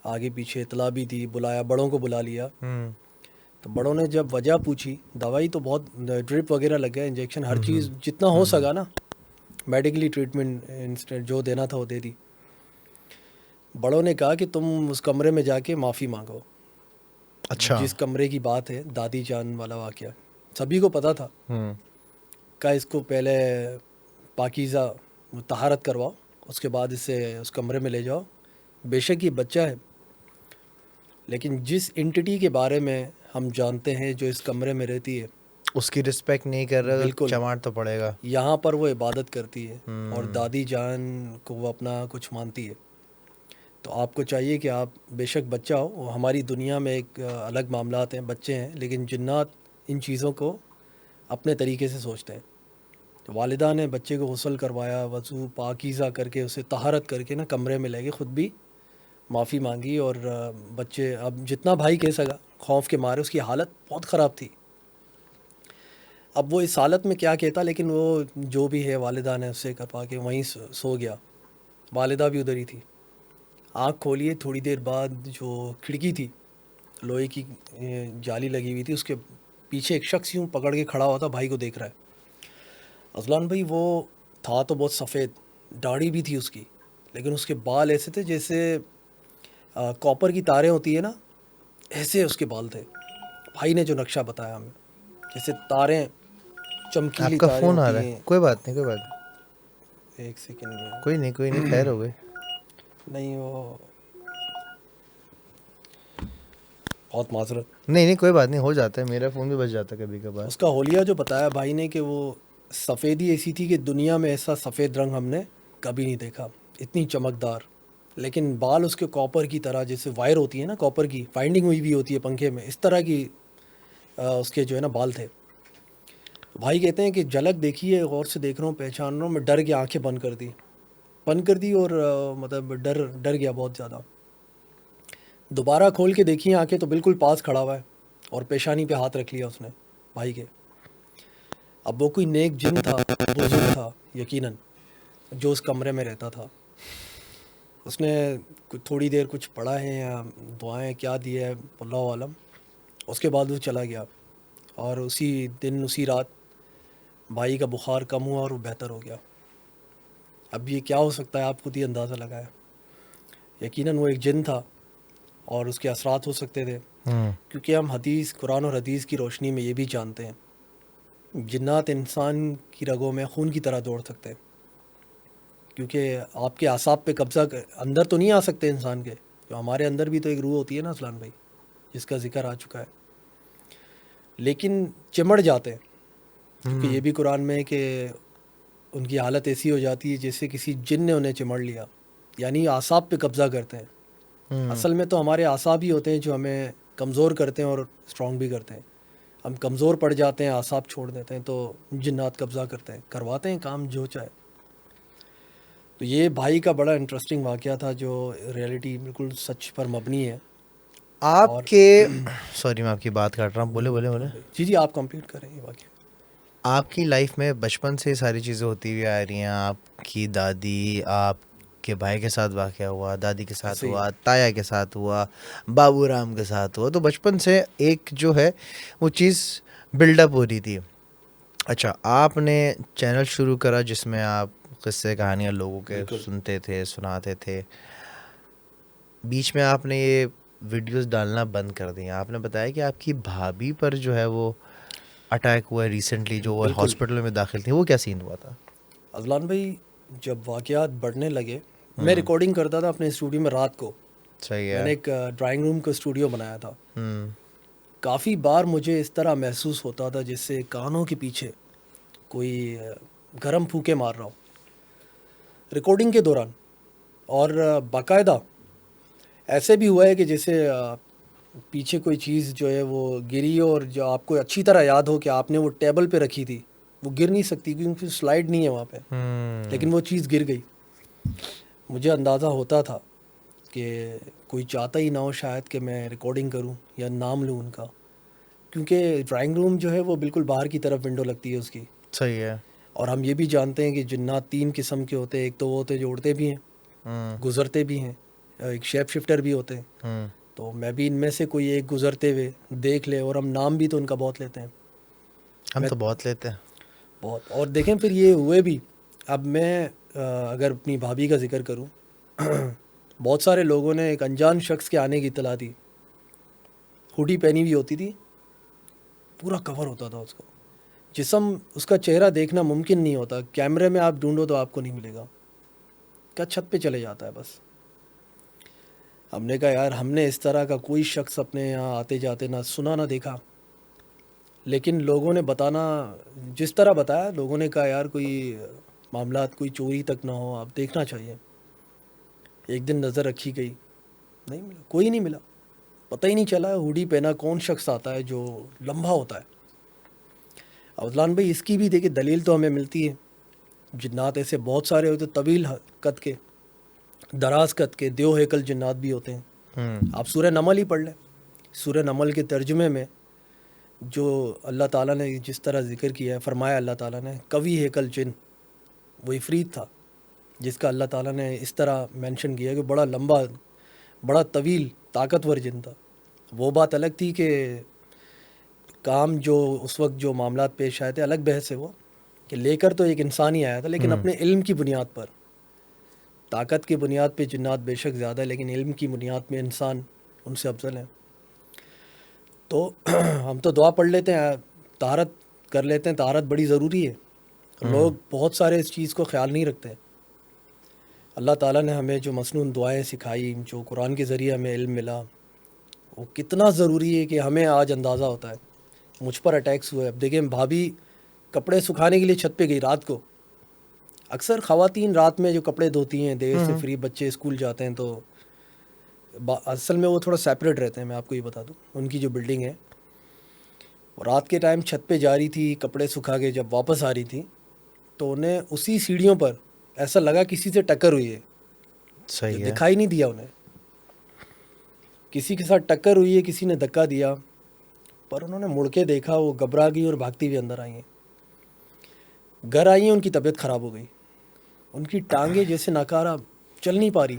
آگے پیچھے اطلاع بھی دی، بلایا، بڑوں کو بلا لیا. تو بڑوں نے جب وجہ پوچھی، دوائی تو بہت ڈرپ وغیرہ لگ گیا، انجیکشن، ہر چیز جتنا ہو سکا نا میڈیکلی ٹریٹمنٹ انسٹنٹ جو دینا تھا وہ دے دی. بڑوں نے کہا کہ تم اس کمرے میں جا کے معافی مانگو. اچھا. جس کمرے کی بات ہے دادی جان والا واقعہ سبھی کو پتا تھا. کہا اس کو پہلے پاکیزہ طہارت کرواؤ، اس کے بعد اسے اس کمرے میں لے جاؤ. بے شک یہ بچہ ہے، لیکن جس انٹیٹی کے بارے میں ہم جانتے ہیں جو اس کمرے میں رہتی ہے اس کی رسپیکٹ نہیں کر رہا، بالکل چماٹ تو پڑے گا. یہاں پر وہ عبادت کرتی ہے اور دادی جان کو وہ اپنا کچھ مانتی ہے. تو آپ کو چاہیے کہ آپ بے شک بچہ ہو، وہ ہماری دنیا میں ایک الگ معاملات ہیں، بچے ہیں، لیکن جنات ان چیزوں کو اپنے طریقے سے سوچتے ہیں. تو والدہ نے بچے کو غسل کروایا، وضو پاکیزہ کر کے اسے طہارت کر کے نا کمرے میں لے گئے، خود بھی معافی مانگی. اور بچے اب جتنا بھائی کہہ سکا خوف کے مارے، اس کی حالت بہت خراب تھی. اب وہ اس حالت میں کیا کہتا، لیکن وہ جو بھی ہے والدہ نے اسے کروا کے وہیں سو گیا. والدہ بھی ادھر ہی تھی. آنکھ کھولیے، تھوڑی دیر بعد جو کھڑکی تھی لوہے کی جالی لگی ہوئی تھی، اس کے پیچھے ایک شخص یوں پکڑ کے کھڑا ہوا تھا، بھائی کو دیکھ رہا ہے. اذلان بھائی وہ تھا تو بہت سفید، داڑھی بھی تھی اس کی، لیکن اس کے بال ایسے تھے جیسے کاپر کی تاریں ہوتی ہیں نا، ایسے اس کے بال تھے. بھائی نے جو نقشہ بتایا ہمیں، جیسے تاریں، چمکیلی آپ کا تاریں فون آ ہوتی رہا ہیں. ہے، کوئی بات نہیں، کوئی بات نہیں، ایک سیکنڈ میں، کوئی نہیں، خیر ہو گئی. نہیں وہ بہت معذرت. نہیں کوئی بات نہیں، ہو جاتا ہے، میرا فون بھی بچ جاتا ہے کبھی کبھار. اس کا حولیہ جو بتایا بھائی نے کہ وہ سفیدی ایسی تھی کہ دنیا میں ایسا سفید رنگ ہم نے کبھی نہیں دیکھا، اتنی چمکدار. لیکن بال اس کے کاپر کی طرح، جیسے وائر ہوتی ہے نا کاپر کی، وائنڈنگ ہوئی بھی ہوتی ہے پنکھے میں، اس طرح کی اس کے جو ہے نا بال تھے. بھائی کہتے ہیں کہ جھلک دیکھی ہے، غور سے دیکھ رہا ہوں، پہچان رہا ہوں، میں ڈر کے آنکھیں بند کر دی اور مطلب ڈر گیا بہت زیادہ. دوبارہ کھول کے دیکھی آنکھیں تو بالکل پاس کھڑا ہوا ہے اور پیشانی پہ ہاتھ رکھ لیا اس نے بھائی کے. اب وہ کوئی نیک جن تھا، بزرگ تھا یقیناً، جو اس کمرے میں رہتا تھا. اس نے تھوڑی دیر کچھ پڑھا ہے یا دعائیں کیا دی ہے اللہ عالم. اس کے بعد وہ چلا گیا، اور اسی دن اسی رات بھائی کا بخار کم ہوا اور وہ بہتر ہو گیا. اب یہ کیا ہو سکتا ہے، آپ خود ہی اندازہ لگائیں. یقیناً وہ ایک جن تھا اور اس کے اثرات ہو سکتے تھے، کیونکہ ہم قرآن اور حدیث کی روشنی میں یہ بھی جانتے ہیں جنات انسان کی رگوں میں خون کی طرح دوڑ سکتے ہیں. کیونکہ آپ کے اعصاب پہ قبضہ اندر تو نہیں آ سکتے انسان کے، جو ہمارے اندر بھی تو ایک روح ہوتی ہے نا اذلان بھائی، جس کا ذکر آ چکا ہے، لیکن چمڑ جاتے ہیں، کیونکہ یہ بھی قرآن میں ہے کہ ان کی حالت ایسی ہو جاتی ہے جیسے کسی جن نے انہیں چمڑ لیا، یعنی اعصاب پہ قبضہ کرتے ہیں۔ اصل میں تو ہمارے اعصاب ہی ہوتے ہیں جو ہمیں کمزور کرتے ہیں اور اسٹرانگ بھی کرتے ہیں۔ ہم کمزور پڑ جاتے ہیں، اعصاب چھوڑ دیتے ہیں، تو جنات قبضہ کرتے ہیں، کرواتے ہیں کام جو چاہے۔ تو یہ بھائی کا بڑا انٹرسٹنگ واقعہ تھا جو ریئلٹی بالکل سچ پر مبنی ہے۔ آپ کے سوری میں آپ کی بات کاٹ رہا ہوں، بولے بولے بولے۔ جی آپ کمپلیٹ کریں یہ واقعہ۔ آپ کی لائف میں بچپن سے یہ ساری چیزیں ہوتی ہوئی آ رہی ہیں، آپ کی دادی، آپ کے بھائی کے ساتھ واقعہ ہوا، دادی کے ساتھ ہوا، تایا کے ساتھ ہوا، بابو رام کے ساتھ ہوا، تو بچپن سے ایک جو ہے وہ چیز بلڈ اپ ہو رہی تھی۔ اچھا، آپ نے چینل شروع کرا جس میں آپ قصے کہانیاں لوگوں کے سنتے تھے، سناتے تھے، بیچ میں آپ نے یہ ویڈیوز ڈالنا بند کر دی۔ آپ نے بتایا کہ آپ کی بھابھی پر جو ہے وہ اٹیک ہوا ہے ریسنٹلی، جو وہ ہاسپٹل میں داخل تھی، وہ کیا سین ہوا تھا؟ اذلان بھائی، جب واقعات بڑھنے لگے، میں ریکارڈنگ کرتا تھا اپنے اسٹوڈیو میں رات کو۔ صحیح ہے۔ میں نے ایک ڈرائنگ روم کا اسٹوڈیو بنایا تھا۔ کافی بار مجھے اس طرح محسوس ہوتا تھا جیسے کانوں کے پیچھے کوئی گرم پھونکے مار رہا ہو ریکارڈنگ کے دوران، اور باقاعدہ ایسے بھی ہوا ہے کہ جیسے پیچھے کوئی چیز جو ہے وہ گری، اور جو آپ کو اچھی طرح یاد ہو کہ آپ نے وہ ٹیبل پہ رکھی تھی، وہ گر نہیں سکتی کیونکہ سلائڈ نہیں ہے وہاں پہ، لیکن وہ چیز گر گئی۔ مجھے اندازہ ہوتا تھا کہ کوئی چاہتا ہی نہ ہو شاید کہ میں ریکارڈنگ کروں یا نام لوں ان کا، کیونکہ ڈرائنگ روم جو ہے وہ بالکل باہر کی طرف ونڈو لگتی ہے اس کی۔ صحیح ہے۔ اور ہم یہ بھی جانتے ہیں کہ جنات 3 قسم کے ہوتے ہیں، ایک تو وہ ہوتے ہیں جو اڑتے بھی ہیں، گزرتے بھی ہیں، ایک شیپ شفٹر بھی ہوتے ہیں۔ تو میں بھی ان میں سے کوئی ایک گزرتے ہوئے دیکھ لے، اور ہم نام بھی تو ان کا بہت لیتے ہیں، ہم تو بہت لیتے ہیں، بہت۔ اور دیکھیں پھر یہ ہوئے بھی، اب میں اگر اپنی بھابھی کا ذکر کروں، بہت سارے لوگوں نے ایک انجان شخص کے آنے کی اطلاع دی، ہوڈی پہنی ہوئی ہوتی تھی، پورا کور ہوتا تھا اس کو، جسم اس کا چہرہ دیکھنا ممکن نہیں ہوتا، کیمرے میں آپ ڈھونڈو تو آپ کو نہیں ملے گا، کیا چھت پہ چلے جاتا ہے بس۔ ہم نے کہا یار ہم نے اس طرح کا کوئی شخص اپنے یہاں آتے جاتے نہ سنا نہ دیکھا، لیکن لوگوں نے بتانا جس طرح بتایا، لوگوں نے کہا یار کوئی معاملات کوئی چوری تک نہ ہو، آپ دیکھنا چاہیے۔ ایک دن نظر رکھی گئی، نہیں ملا، کوئی نہیں ملا، پتہ ہی نہیں چلا ہوڈی پہنا کون شخص آتا ہے جو لمبا ہوتا ہے۔ اذلان بھائی اس کی بھی دیکھیں دلیل تو ہمیں ملتی ہے، جنات ایسے بہت سارے ہوتے، طویل قد کے، دراز قد کے، دیو ہیکل جنات بھی ہوتے ہیں۔ آپ سورہ نمل ہی پڑھ لیں، سورہ نمل کے ترجمے میں جو اللہ تعالیٰ نے جس طرح ذکر کیا ہے، فرمایا اللہ تعالیٰ نے قوی ہیکل جن، وہ عفریت تھا جس کا اللہ تعالیٰ نے اس طرح مینشن کیا کہ بڑا لمبا، بڑا طویل، طاقتور جن تھا۔ وہ بات الگ تھی کہ کام جو اس وقت جو معاملات پیش آئے تھے، الگ بحث ہے وہ، کہ لے کر تو ایک انسان ہی آیا تھا، لیکن اپنے علم کی بنیاد پر، طاقت کی بنیاد پہ جنات بے شک زیادہ ہے، لیکن علم کی بنیاد میں انسان ان سے افضل ہے۔ تو ہم تو دعا پڑھ لیتے ہیں، طہارت کر لیتے ہیں، طہارت بڑی ضروری ہے، لوگ بہت سارے اس چیز کو خیال نہیں رکھتے۔ اللہ تعالیٰ نے ہمیں جو مسنون دعائیں سکھائی، جو قرآن کے ذریعے ہمیں علم ملا، وہ کتنا ضروری ہے کہ ہمیں آج اندازہ ہوتا ہے۔ مجھ پر اٹیکس ہوئے، اب دیکھیں بھابھی کپڑے سکھانے کے لیے چھت پہ گئی رات کو، اکثر خواتین رات میں جو کپڑے دھوتی ہیں دیر سے فری، بچے اسکول جاتے ہیں، تو اصل میں وہ تھوڑا سیپریٹ رہتے ہیں، میں آپ کو یہ بتا دوں، ان کی جو بلڈنگ ہے، رات کے ٹائم چھت پہ جا رہی تھی کپڑے سکھا کے، جب واپس آ رہی تھی تو انہیں اسی سیڑھیوں پر ایسا لگا کسی سے ٹکر ہوئی ہے، جو صحیح ہے۔ دکھائی نہیں دیا انہیں، کسی کے ساتھ ٹکر ہوئی ہے، کسی نے دھکا دیا، پر انہوں نے مڑ کے دیکھا، وہ گھبرا گئی اور بھاگتی ہوئی اندر آئی ہیں، گھر آئی ہیں، ان کی طبیعت خراب ہو گئی، ان کی ٹانگیں جیسے ناکارہ چل نہیں پا رہی۔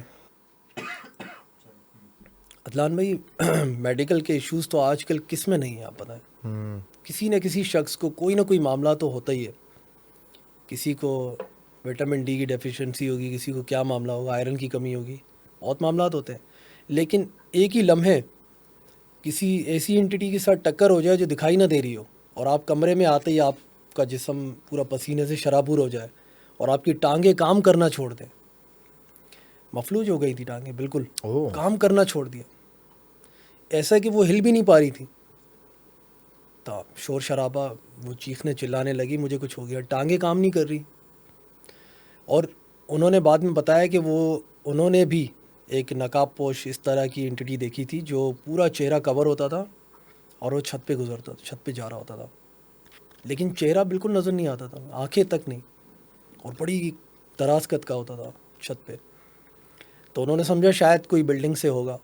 عدلان بھائی میڈیکل کے ایشوز تو آج کل کس میں نہیں ہیں، آپ بتائیں، کسی نہ کسی شخص کو کوئی نہ کوئی معاملہ تو ہوتا ہی ہے، کسی کو وٹامن ڈی کی ڈیفیشنسی ہوگی، کسی کو کیا معاملہ ہوگا، آئرن کی کمی ہوگی، بہت معاملات ہوتے ہیں، لیکن ایک ہی لمحے کسی ایسی انٹیٹی کے ساتھ ٹکر ہو جائے جو دکھائی نہ دے رہی ہو، اور آپ کمرے میں آتے ہی آپ کا جسم پورا پسینے سے شرابور ہو جائے، اور آپ کی ٹانگیں کام کرنا چھوڑ دیں، مفلوج ہو گئی تھی ٹانگیں، بالکل کام کرنا چھوڑ دیا، ایسا کہ وہ ہل بھی نہیں پا رہی تھی. تو شور شرابہ, وہ چیخنے چلانے لگی, مجھے کچھ ہو گیا, ٹانگیں کام نہیں کر رہی. اور انہوں نے بعد میں بتایا کہ انہوں نے بھی ایک نقاب پوش اس طرح کی انٹیٹی دیکھی تھی جو پورا چہرہ کور ہوتا تھا اور وہ چھت پہ گزرتا تھا, چھت پہ جا رہا ہوتا تھا, لیکن چہرہ بالکل نظر نہیں آتا تھا, آنکھیں تک نہیں, اور بڑی دراز قد کا ہوتا تھا چھت پہ. تو انہوں نے سمجھا شاید کوئی بلڈنگ سے ہوگا.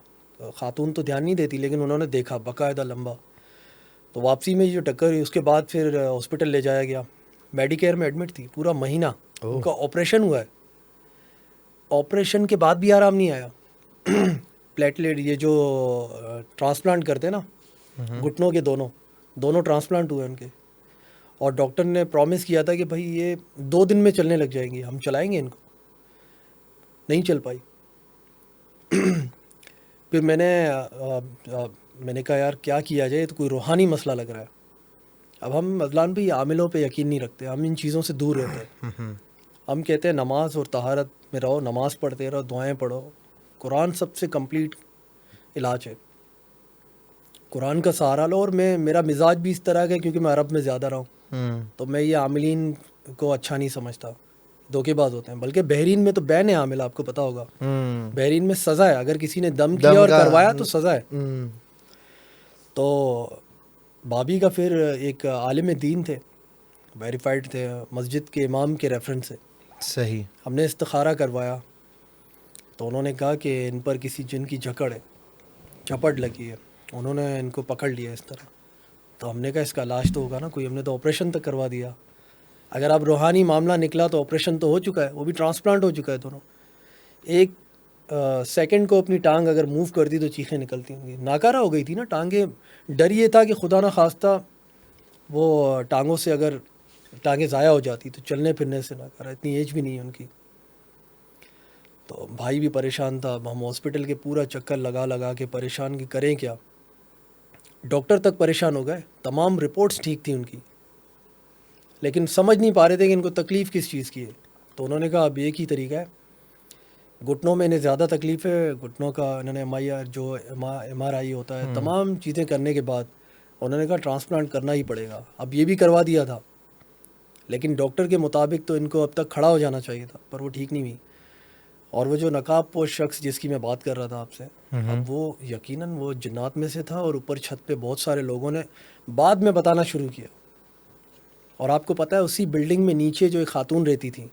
خاتون تو دھیان نہیں دیتی, لیکن انہوں نے دیکھا باقاعدہ لمبا. تو واپسی میں جو ٹکر ہوئی, اس کے بعد پھر ہاسپٹل لے جایا گیا. میڈی کیئر میں ایڈمٹ تھی پورا مہینہ. ان کا آپریشن ہوا ہے, آپریشن کے بعد بھی آرام نہیں آیا. پلیٹلیٹ, یہ جو ٹرانسپلانٹ کرتے ہیں نا گھٹنوں کے, دونوں ٹرانسپلانٹ ہوئے ان کے. اور ڈاکٹر نے پرومس کیا تھا کہ بھائی یہ 2 دن میں چلنے لگ جائیں گی, ہم چلائیں گے ان کو. نہیں چل پائی. پھر میں نے کہا یار کیا کیا جائے, تو کوئی روحانی مسئلہ لگ رہا ہے. اب ہم اذلان بھائی عاملوں پہ یقین نہیں رکھتے, ہم ان چیزوں سے دور رہتے ہیں. ہم کہتے ہیں نماز اور طہارت میں رہو, نماز پڑھتے رہو, دعائیں پڑھو. قرآن سب سے کمپلیٹ علاج ہے, قرآن کا سہارا لو. اور میرا مزاج بھی اس طرح کا ہے کیونکہ میں عرب میں زیادہ رہا ہوں, تو میں یہ عاملین کو اچھا نہیں سمجھتا, دھوکے باز ہوتے ہیں. بلکہ بحرین میں تو بین ہے عامل, آپ کو پتا ہوگا. بحرین میں سزا ہے, اگر کسی نے دم کیا اور کروایا تو سزا ہے. تو بھابھی کا پھر ایک عالم دین تھے, ویریفائڈ تھے, مسجد کے امام کے ریفرنس سے. صحیح. ہم نے استخارہ کروایا تو انہوں نے کہا کہ ان پر کسی جن کی جکڑ ہے, جھپٹ لگی ہے, انہوں نے ان کو پکڑ لیا اس طرح. تو ہم نے کہا اس کا علاج تو ہوگا نا کوئی, ہم نے تو آپریشن تک کروا دیا. اگر اب روحانی معاملہ نکلا تو آپریشن تو ہو چکا ہے, وہ بھی ٹرانسپلانٹ ہو چکا ہے دونوں. ایک سیکنڈ کو اپنی ٹانگ اگر موو کر دی تو چیخیں نکلتی ہوں گی. ناکارہ ہو گئی تھی نا ٹانگیں. ڈر یہ تھا کہ خدا نہ خواستہ وہ ٹانگوں سے اگر ٹانگیں ضائع ہو جاتی تو چلنے پھرنے سے ناکارہ, اتنی ایج بھی نہیں ہے ان کی. تو بھائی بھی پریشان تھا. ہم ہاسپٹل کے پورا چکر لگا کے پریشان کہ کریں کیا. ڈاکٹر تک پریشان ہو گئے, تمام رپورٹس ٹھیک تھیں ان کی, لیکن سمجھ نہیں پا رہے تھے کہ ان کو تکلیف کس چیز کی ہے. تو انہوں نے کہا اب ایک ہی طریقہ ہے, گھٹنوں میں انہیں زیادہ تکلیف ہے, گھٹنوں کا انہوں نے ایم آر آئی ہوتا ہے, تمام چیزیں کرنے کے بعد انہوں نے کہا ٹرانسپلانٹ کرنا ہی پڑے گا. اب یہ بھی کروا دیا تھا, لیکن ڈاکٹر کے مطابق تو ان کو اب تک کھڑا ہو جانا چاہیے تھا, پر وہ ٹھیک نہیں ہوئی. اور وہ جو نقاب پوش شخص جس کی میں بات کر رہا تھا آپ سے, اب وہ یقیناً وہ جنات میں سے تھا, اور اوپر چھت پہ بہت سارے لوگوں نے بعد میں بتانا شروع کیا. اور آپ کو پتہ ہے اسی بلڈنگ میں نیچے جو ایک خاتون رہتی تھی,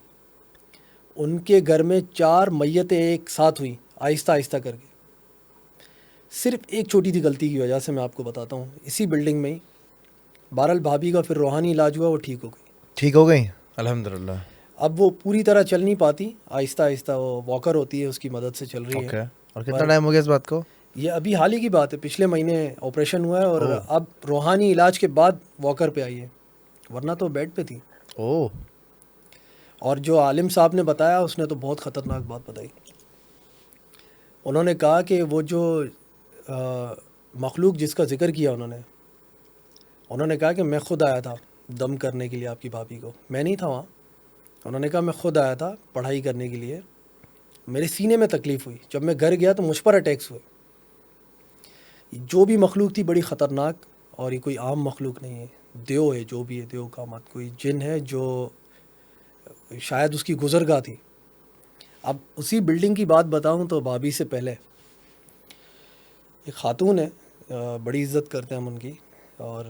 ان کے گھر میں 4 میتیں ایک ساتھ ہوئیں آہستہ آہستہ کر کے, صرف ایک چھوٹی سی غلطی کی وجہ سے. میں آپ کو بتاتا ہوں, اسی بلڈنگ میں ہی. بہرحال بھابھی کا پھر روحانی علاج ہوا, وہ ٹھیک ہو گئی. ٹھیک ہو گئی الحمدللہ. اب وہ پوری طرح چل نہیں پاتی, آہستہ آہستہ وہ واکر ہوتی ہے, اس کی مدد سے چل رہی ہے. اور کتنا ٹائم ہو گیا اس بات کو؟ یہ ابھی حال ہی کی بات ہے, پچھلے مہینے آپریشن ہوا ہے, اور اب روحانی علاج کے بعد واکر پہ آئی ہے, ورنہ تو بیڈ پہ تھی. اور جو عالم صاحب نے بتایا اس نے تو بہت خطرناک بات بتائی. انہوں نے کہا کہ وہ جو مخلوق جس کا ذکر کیا انہوں نے کہا کہ میں خود آیا تھا دم کرنے کے لیے آپ کی بھابھی کو, میں نہیں تھا وہاں. انہوں نے کہا میں خود آیا تھا پڑھائی کرنے کے لیے, میرے سینے میں تکلیف ہوئی, جب میں گھر گیا تو مجھ پر اٹیکس ہوئے. جو بھی مخلوق تھی بڑی خطرناک, اور یہ کوئی عام مخلوق نہیں ہے, دیو ہے, جو بھی ہے دیو کا مت, کوئی جن ہے جو شاید اس کی گزرگاہ تھی. اب اسی بلڈنگ کی بات بتاؤں تو بھابھی سے پہلے ایک خاتون ہے, بڑی عزت کرتے ہیں ہم ان کی, اور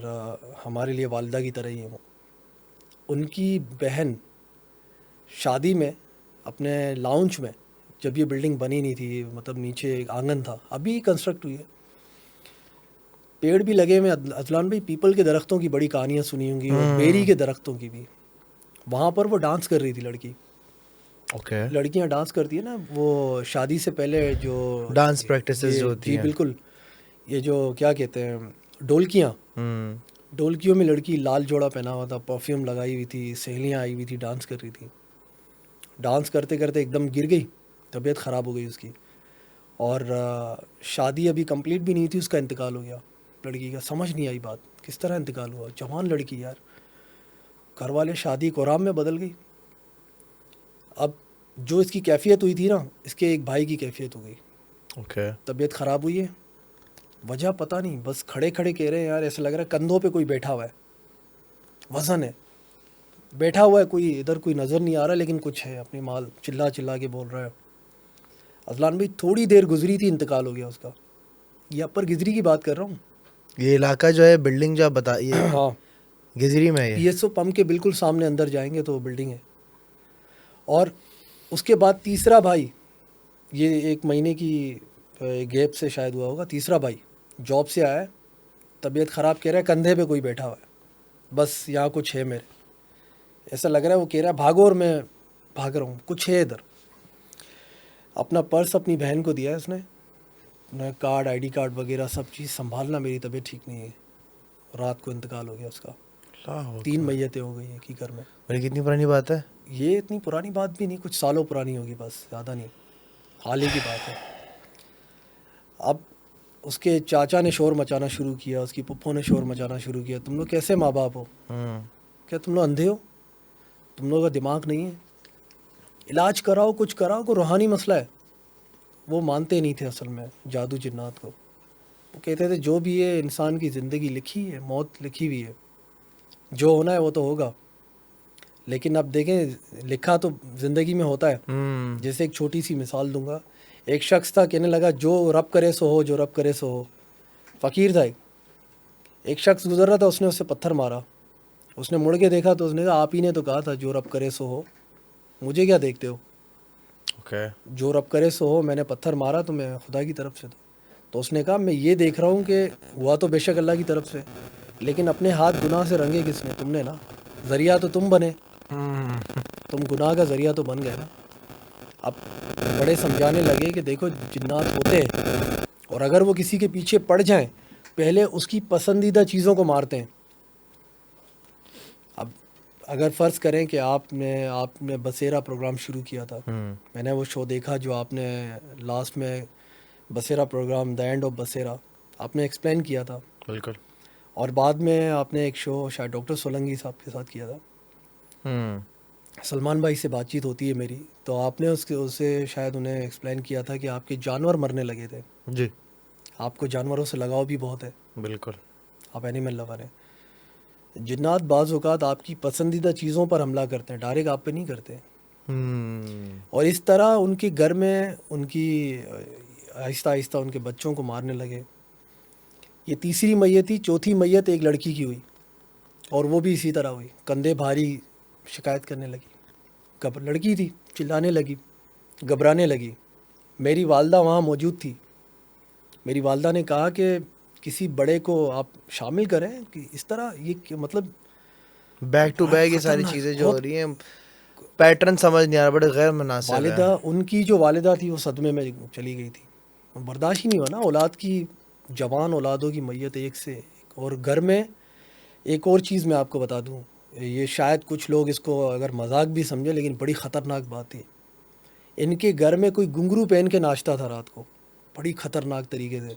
ہمارے لیے والدہ کی طرح ہی ہیں وہ. ان کی بہن شادی میں اپنے لاؤنج میں, جب یہ بلڈنگ بنی نہیں تھی, مطلب نیچے ایک آنگن تھا, ابھی کنسٹرکٹ ہوئی ہے, پیڑ بھی لگے ہوئے. اذلان بھائی پیپل کے درختوں کی بڑی کہانیاں سنی ہوں گی, اور بیری کے درختوں کی بھی. وہاں پر وہ ڈانس کر رہی تھی لڑکی. لڑکیاں ڈانس کرتی ہیں نا وہ شادی سے پہلے, جو ڈانس پریکٹسز جو ہوتی ہیں. جی بالکل, یہ جو کیا کہتے ہیں ڈولکیاں, ڈولکیوں میں لڑکی لال جوڑا پہنا ہوا تھا, پرفیوم لگائی ہوئی تھی, سہیلیاں آئی ہوئی تھی, ڈانس کر رہی تھی. ڈانس کرتے کرتے ایک دم گر گئی, طبیعت خراب ہو گئی اس کی, اور شادی ابھی کمپلیٹ بھی نہیں تھی, اس کا انتقال ہو گیا لڑکی کا. سمجھ نہیں آئی بات, کس طرح انتقال ہوا, جوان لڑکی یار. گھر والے شادی کو رام میں بدل گئی. اب جو اس کی کیفیت ہوئی تھی نا, اس کے ایک بھائی کی کیفیت ہو گئی. طبیعت خراب ہوئی ہے, وجہ پتہ نہیں, بس کھڑے کھڑے کہہ رہے ہیں یار ایسا لگ رہا ہے کندھوں پہ کوئی بیٹھا ہوا ہے, وزن ہے, بیٹھا ہوا ہے کوئی, ادھر کوئی نظر نہیں آ رہا لیکن کچھ ہے, اپنی مال چلا چلا کے بول رہا ہے. اذلان بھائی تھوڑی دیر گزری تھی انتقال ہو گیا اس کا. یہ اپر گجری کی بات کر رہا ہوں. یہ علاقہ جو ہے بلڈنگ جو آپ بتائیے ہاں گجری میں پی ایس او پمپ کے بالکل سامنے اندر جائیں گے تو بلڈنگ ہے. اور اس کے بعد تیسرا بھائی, یہ 1 مہینے کی گیپ سے شاید ہوا ہوگا, تیسرا بھائی جاب سے آیا ہے, طبیعت خراب, کہہ رہا ہے کندھے پہ کوئی بیٹھا ہوا ہے, بس یہاں کچھ ہے میرے. ایسا لگ رہا ہے وہ کہہ رہا ہے بھاگو, اور میں بھاگ رہا ہوں, کچھ ہے ادھر. اپنا پرس اپنی بہن کو دیا ہے اس نے, کارڈ آئی ڈی کارڈ وغیرہ سب چیز سنبھالنا, میری طبیعت ٹھیک نہیں ہے. رات کو انتقال ہو گیا اس کا. 3 میتیں ہو گئی ہیں کی گھر میں. میری کتنی پرانی بات ہے یہ اتنی پرانی بات بھی نہیں, کچھ سالوں پرانی ہوگی, بس زیادہ نہیں, حال ہی کی بات ہے. اب اس کے چاچا نے شور مچانا شروع کیا, اس کی پپھوں نے شور مچانا شروع کیا, تم لوگ کیسے ماں باپ ہو, کیا تم لوگ اندھے ہو, تم لوگوں کا دماغ نہیں ہے, علاج کراؤ, کچھ کراؤ, کوئی روحانی مسئلہ ہے. وہ مانتے نہیں تھے اصل میں جادو جنات کو. وہ کہتے تھے جو بھی ہے انسان کی زندگی لکھی ہے, موت لکھی ہوئی ہے, جو ہونا ہے وہ تو ہوگا. لیکن اب دیکھیں لکھا تو زندگی میں ہوتا ہے. جیسے ایک چھوٹی سی مثال دوں گا, ایک شخص تھا کہنے لگا جو رب کرے سو ہو, جو رب کرے سو ہو. فقیر تھا, ایک شخص گزر رہا تھا, اس نے اسے پتھر مارا. اس نے مڑ کے دیکھا تو اس نے کہا آپ ہی نے تو کہا تھا جو رب کرے سو ہو, مجھے کیا دیکھتے ہو, جو رب کرے سو ہو, میں نے پتھر مارا تو میں خدا کی طرف سے. تو اس نے کہا میں یہ دیکھ رہا ہوں کہ ہوا تو بے شک اللہ کی طرف سے, لیکن اپنے ہاتھ گناہ سے رنگے کس نے, تم نے نا, ذریعہ تو تم بنے, تم گناہ کا ذریعہ تو بن گئے نا. اب بڑے سمجھانے لگے کہ دیکھو جنات ہوتے ہیں, اور اگر وہ کسی کے پیچھے پڑ جائیں پہلے اس کی پسندیدہ چیزوں کو مارتے ہیں. اب اگر فرض کریں کہ آپ نے بسیرا پروگرام شروع کیا تھا, میں نے وہ شو دیکھا جو آپ نے لاسٹ میں بسیرا پروگرام دا اینڈ آف بسیرا آپ نے ایکسپلین کیا تھا. بالکل. اور بعد میں آپ نے ایک شو شاید ڈاکٹر سولنگی صاحب کے ساتھ کیا تھا. سلمان بھائی سے بات چیت ہوتی ہے میری, تو آپ نے اسے شاید انہیں ایکسپلین کیا تھا کہ آپ کے جانور مرنے لگے تھے. جی, آپ کو جانوروں سے لگاؤ بھی بہت ہے, بالکل, آپ اینیمل لور ہیں. جنات بعض اوقات آپ کی پسندیدہ چیزوں پر حملہ کرتے ہیں, ڈائریکٹ آپ پہ نہیں کرتے. اور اس طرح ان کے گھر میں ان کی آہستہ آہستہ ان کے بچوں کو مارنے لگے. یہ تیسری میت تھی. چوتھی میت ایک لڑکی کی ہوئی, اور وہ بھی اسی طرح ہوئی, کندھے بھاری, شکایت کرنے لگی. لڑکی تھی, چلانے لگی, گھبرانے لگی. میری والدہ وہاں موجود تھی. میری والدہ نے کہا کہ کسی بڑے کو آپ شامل کریں, کہ اس طرح یہ مطلب بیک ٹو بیک یہ ساری چیزیں جو ہو رہی ہیں پیٹرن سمجھ نہیں آ رہا, بڑے غیر مناسب ہے. والدہ, ان کی جو والدہ تھی وہ صدمے میں چلی گئی تھی, برداشت ہی نہیں ہوا نا, اولاد کی, جوان اولادوں کی میت ایک سے ایک. اور گھر میں ایک اور چیز میں آپ کو بتا دوں, یہ شاید کچھ لوگ اس کو اگر مذاق بھی سمجھیں, لیکن بڑی خطرناک بات تھی. ان کے گھر میں کوئی گھنگرو پہن کے ناچتا تھا رات کو, بڑی خطرناک طریقے سے.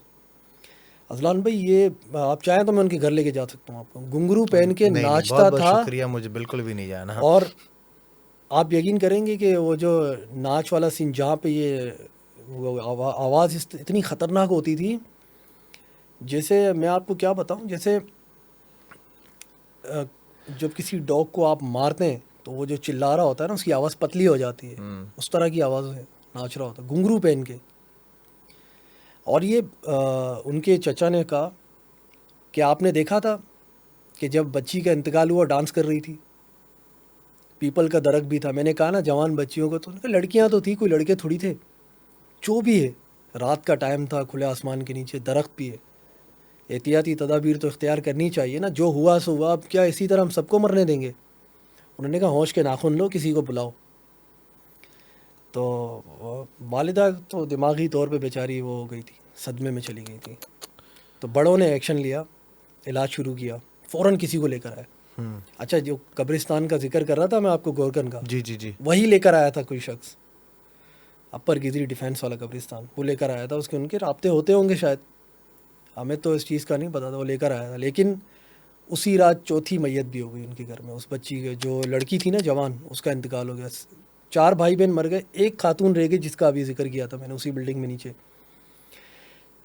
اذلان بھائی یہ آپ چاہیں تو میں ان کے گھر لے کے جا سکتا ہوں آپ کو. گھنگرو پہن کے ناچتا بہت تھا, شکریہ, مجھے بالکل بھی نہیں جانا. اور آپ یقین کریں گے کہ وہ جو ناچ والا سین جہاں پہ یہ آواز اتنی خطرناک ہوتی تھی, جیسے میں آپ کو کیا بتاؤں, جیسے جب کسی ڈاگ کو آپ مارتے ہیں تو وہ جو چلا رہا ہوتا ہے نا, اس کی آواز پتلی ہو جاتی ہے, اس طرح کی آواز ہے, ناچ رہا ہوتا ہے گھنگرو پہن کے. اور یہ ان کے چچا نے کہا کہ آپ نے دیکھا تھا کہ جب بچی کا انتقال ہوا ڈانس کر رہی تھی, پیپل کا درخت بھی تھا. میں نے کہا نا جوان بچیوں کو, تو لڑکیاں تو تھی, کوئی لڑکے تھوڑی تھے. جو بھی ہے, رات کا ٹائم تھا, کھلے آسمان کے نیچے, درخت بھی ہے, احتیاطی تدابیر تو اختیار کرنی چاہیے نا. جو ہوا سو ہوا, اب کیا اسی طرح ہم سب کو مرنے دیں گے. انہوں نے کہا ہوش کے ناخن لو, کسی کو بلاؤ. تو والدہ تو دماغی طور پہ بیچاری وہ ہو گئی تھی, صدمے میں چلی گئی تھی. تو بڑوں نے ایکشن لیا, علاج شروع کیا, فوراً کسی کو لے کر آئے. اچھا, جو قبرستان کا ذکر کر رہا تھا میں آپ کو, گورکن کا, جی جی جی, وہی لے کر آیا تھا کوئی شخص, اپر گجری ڈیفینس والا قبرستان, وہ لے کر آیا تھا. اس کے ان کے رابطے ہوتے ہوں گے شاید, ہمیں تو اس چیز کا نہیں پتا تھا, وہ لے کر آیا تھا. لیکن اسی رات چوتھی میت بھی ہو گئی ان کے گھر میں. اس بچی کے جو لڑکی تھی نا جوان, اس کا انتقال ہو گیا. 4 بھائی بہن مر گئے, ایک خاتون رہ گئی جس کا ابھی ذکر کیا تھا میں نے, اسی بلڈنگ میں نیچے.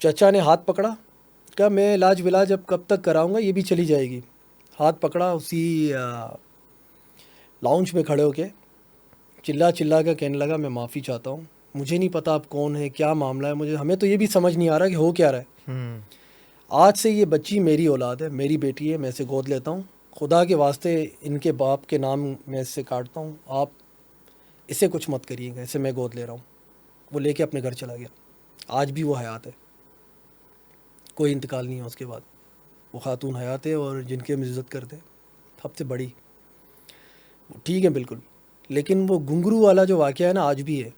چچا نے ہاتھ پکڑا, کیا میں علاج ولاج اب کب تک کراؤں گا, یہ بھی چلی جائے گی. ہاتھ پکڑا, اسی لاؤنج میں کھڑے ہو کے چلا کے کہنے لگا میں معافی چاہتا ہوں, مجھے نہیں پتا آپ کون ہے, کیا معاملہ ہے, ہمیں تو یہ بھی سمجھ نہیں آ رہا کہ ہو کیا رہا ہے. آج سے یہ بچی میری اولاد ہے, میری بیٹی ہے, میں اسے گود لیتا ہوں. خدا کے واسطے ان کے باپ کے نام میں اس سے کاٹتا ہوں, آپ اسے کچھ مت کریے گا, اسے میں گود لے رہا ہوں. وہ لے کے اپنے گھر چلا گیا. آج بھی وہ حیات ہے, کوئی انتقال نہیں ہے اس کے بعد. وہ خاتون حیات ہے اور جن کی ہم عزت کرتے سب سے بڑی, ٹھیک ہے بالکل. لیکن وہ گھنگرو والا جو واقعہ ہے نا, آج بھی ہے.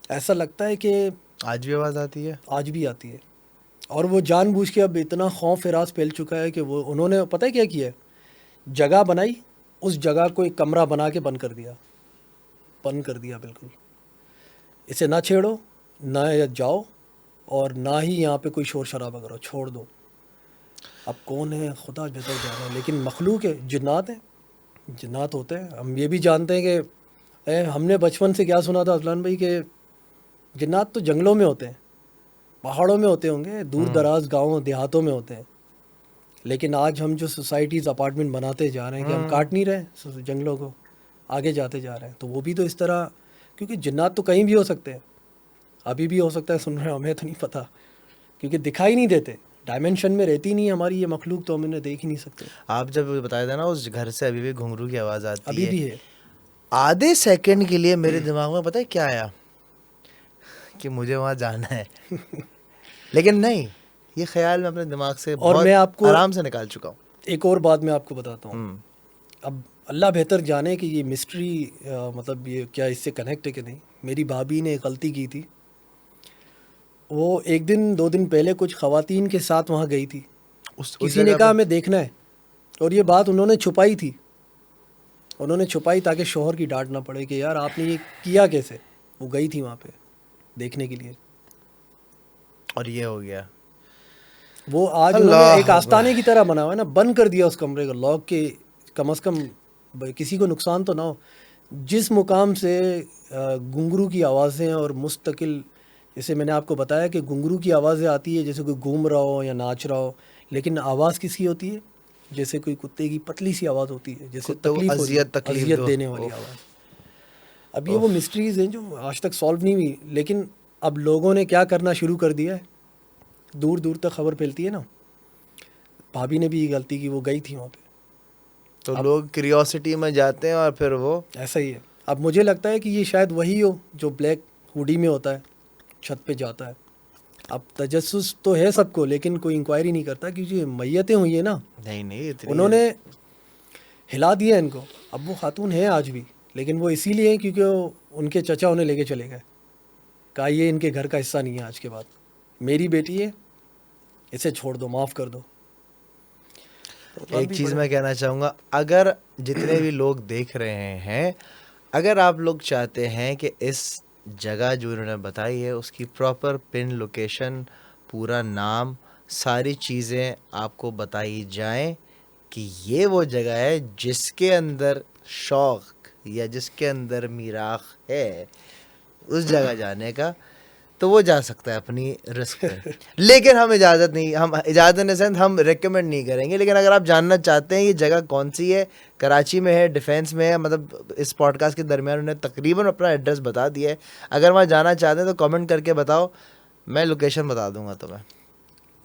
ایسا لگتا ہے کہ آج بھی آواز آتی ہے, آج بھی آتی ہے. اور وہ جان بوجھ کے اب اتنا خوف ہراس پھیل چکا ہے کہ وہ انہوں نے پتہ ہے کیا کیا ہے, جگہ بنائی, اس جگہ کو ایک کمرہ بنا کے بند کر دیا بالکل. اسے نہ چھیڑو, نہ جاؤ, اور نہ ہی یہاں پہ کوئی شور شرابہ کرو, چھوڑ دو. اب کون ہے خدا بہتر جانا ہے, لیکن مخلوق ہے, جنات ہیں, جنات ہوتے ہیں. ہم یہ بھی جانتے ہیں کہ ہم نے بچپن سے کیا سنا تھا اذلان بھائی, کہ جنات تو جنگلوں میں ہوتے ہیں, پہاڑوں میں ہوتے ہوں گے, دور دراز گاؤں دیہاتوں میں ہوتے ہیں. لیکن آج ہم جو سوسائٹیز اپارٹمنٹ بناتے جا رہے ہیں کہ ہم کاٹ نہیں رہے جنگلوں کو, آگے جاتے جا رہے ہیں, تو وہ بھی تو اس طرح, کیونکہ جنات تو کہیں بھی ہو سکتے ہیں, ابھی بھی ہو سکتا ہے, سن رہے ہیں, ہمیں تو نہیں پتہ, کیونکہ دکھائی نہیں دیتے, ڈائمینشن میں رہتی نہیں ہماری یہ مخلوق, تو ہم انہیں دیکھ ہی نہیں سکتے. آپ جب بتایا تھا نا اس گھر سے ابھی بھی گھنگرو کی آواز آتی ابھی ہے, بھی ہے. آدھے سیکنڈ کے لیے میرے دماغ میں پتہ ہے کیا آیا, کہ مجھے وہاں جانا ہے. لیکن نہیں, یہ خیال میں اپنے دماغ سے اور بہت میں آپ کو آرام سے نکال چکا ہوں. ایک اور بات میں آپ کو بتاتا ہوں, اب اللہ بہتر جانے کہ یہ مسٹری مطلب یہ کیا اس سے کنیکٹ ہے کہ نہیں. میری بھابھی نے ایک غلطی کی تھی, وہ 1 دن 2 دن پہلے کچھ خواتین کے ساتھ وہاں گئی تھی. کسی نے کہا ہمیں دیکھنا ہے, اور یہ بات انہوں نے چھپائی تھی, انہوں نے چھپائی تاکہ شوہر کی ڈانٹ نہ پڑے کہ یار آپ نے یہ کیا کیسے. وہ گئی تھی وہاں پہ دیکھنے کے لیے, اور یہ ہو گیا. وہ آج انہوں نے ایک آستانے کی طرح بنا ہوا ہے نا, بند کر دیا اس کمرے کو, لاک کے, کم از کم کسی کو نقصان تو نہ ہو. جس مقام سے گھنگرو کی آوازیں اور مستقل, جیسے میں نے آپ کو بتایا کہ گھنگرو کی آوازیں آتی ہے جیسے کوئی گھوم رہا ہو یا ناچ رہا ہو, لیکن آواز کس کی ہوتی ہے, جیسے کوئی کتے کی پتلی سی آواز ہوتی ہے, جیسے تکلیف ہوتی ہے, اذیت دینے والی آواز. اب یہ وہ مسٹریز ہیں جو آج تک سالو نہیں ہوئی, لیکن اب لوگوں نے کیا کرنا شروع کر دیا ہے, دور دور تک خبر پھیلتی ہے نا. بھابھی نے بھی یہ غلطی کی, وہ گئی تھی وہاں پہ, تو لوگ کریوسٹی میں جاتے ہیں اور پھر وہ ایسا ہی ہے. اب مجھے لگتا ہے کہ یہ شاید وہی ہو جو بلیک ہوڈی میں ہوتا ہے, چھت پہ جاتا ہے. اب تجسس تو ہے سب کو, لیکن کوئی انکوائری نہیں کرتا, کیونکہ میتیں ہوئی ہیں نا, نہیں انہوں نے ہلا دیا ان کو. اب وہ خاتون ہیں آج بھی, لیکن وہ اسی لیے ہیں کیونکہ ان کے چچا انہیں لے کے چلے گئے, کہا یہ ان کے گھر کا حصہ نہیں ہے آج کے بعد, میری بیٹی ہے, اسے چھوڑ دو, معاف کر دو. ایک چیز میں کہنا چاہوں گا, اگر جتنے بھی لوگ دیکھ رہے ہیں, اگر آپ لوگ چاہتے ہیں کہ اس جگہ جو انہوں نے بتائی ہے اس کی پراپر پن لوکیشن, پورا نام, ساری چیزیں آپ کو بتائی جائیں کہ یہ وہ جگہ ہے جس کے اندر شوق یا جس کے اندر میراخ ہے اس جگہ جانے کا, تو وہ جا سکتا ہے اپنی رسک پہ. لیکن ہم اجازت نہیں, ہم اجازت ان سینس ہم ریکمینڈ نہیں کریں گے. لیکن اگر آپ جاننا چاہتے ہیں یہ جگہ کون سی ہے, کراچی میں ہے, ڈیفینس میں ہے, مطلب اس پوڈ کاسٹ کے درمیان انہیں تقریباً اپنا ایڈریس بتا دیا ہے. اگر وہاں جانا چاہتے ہیں تو کامنٹ کر کے بتاؤ, میں لوکیشن بتا دوں گا تمہیں.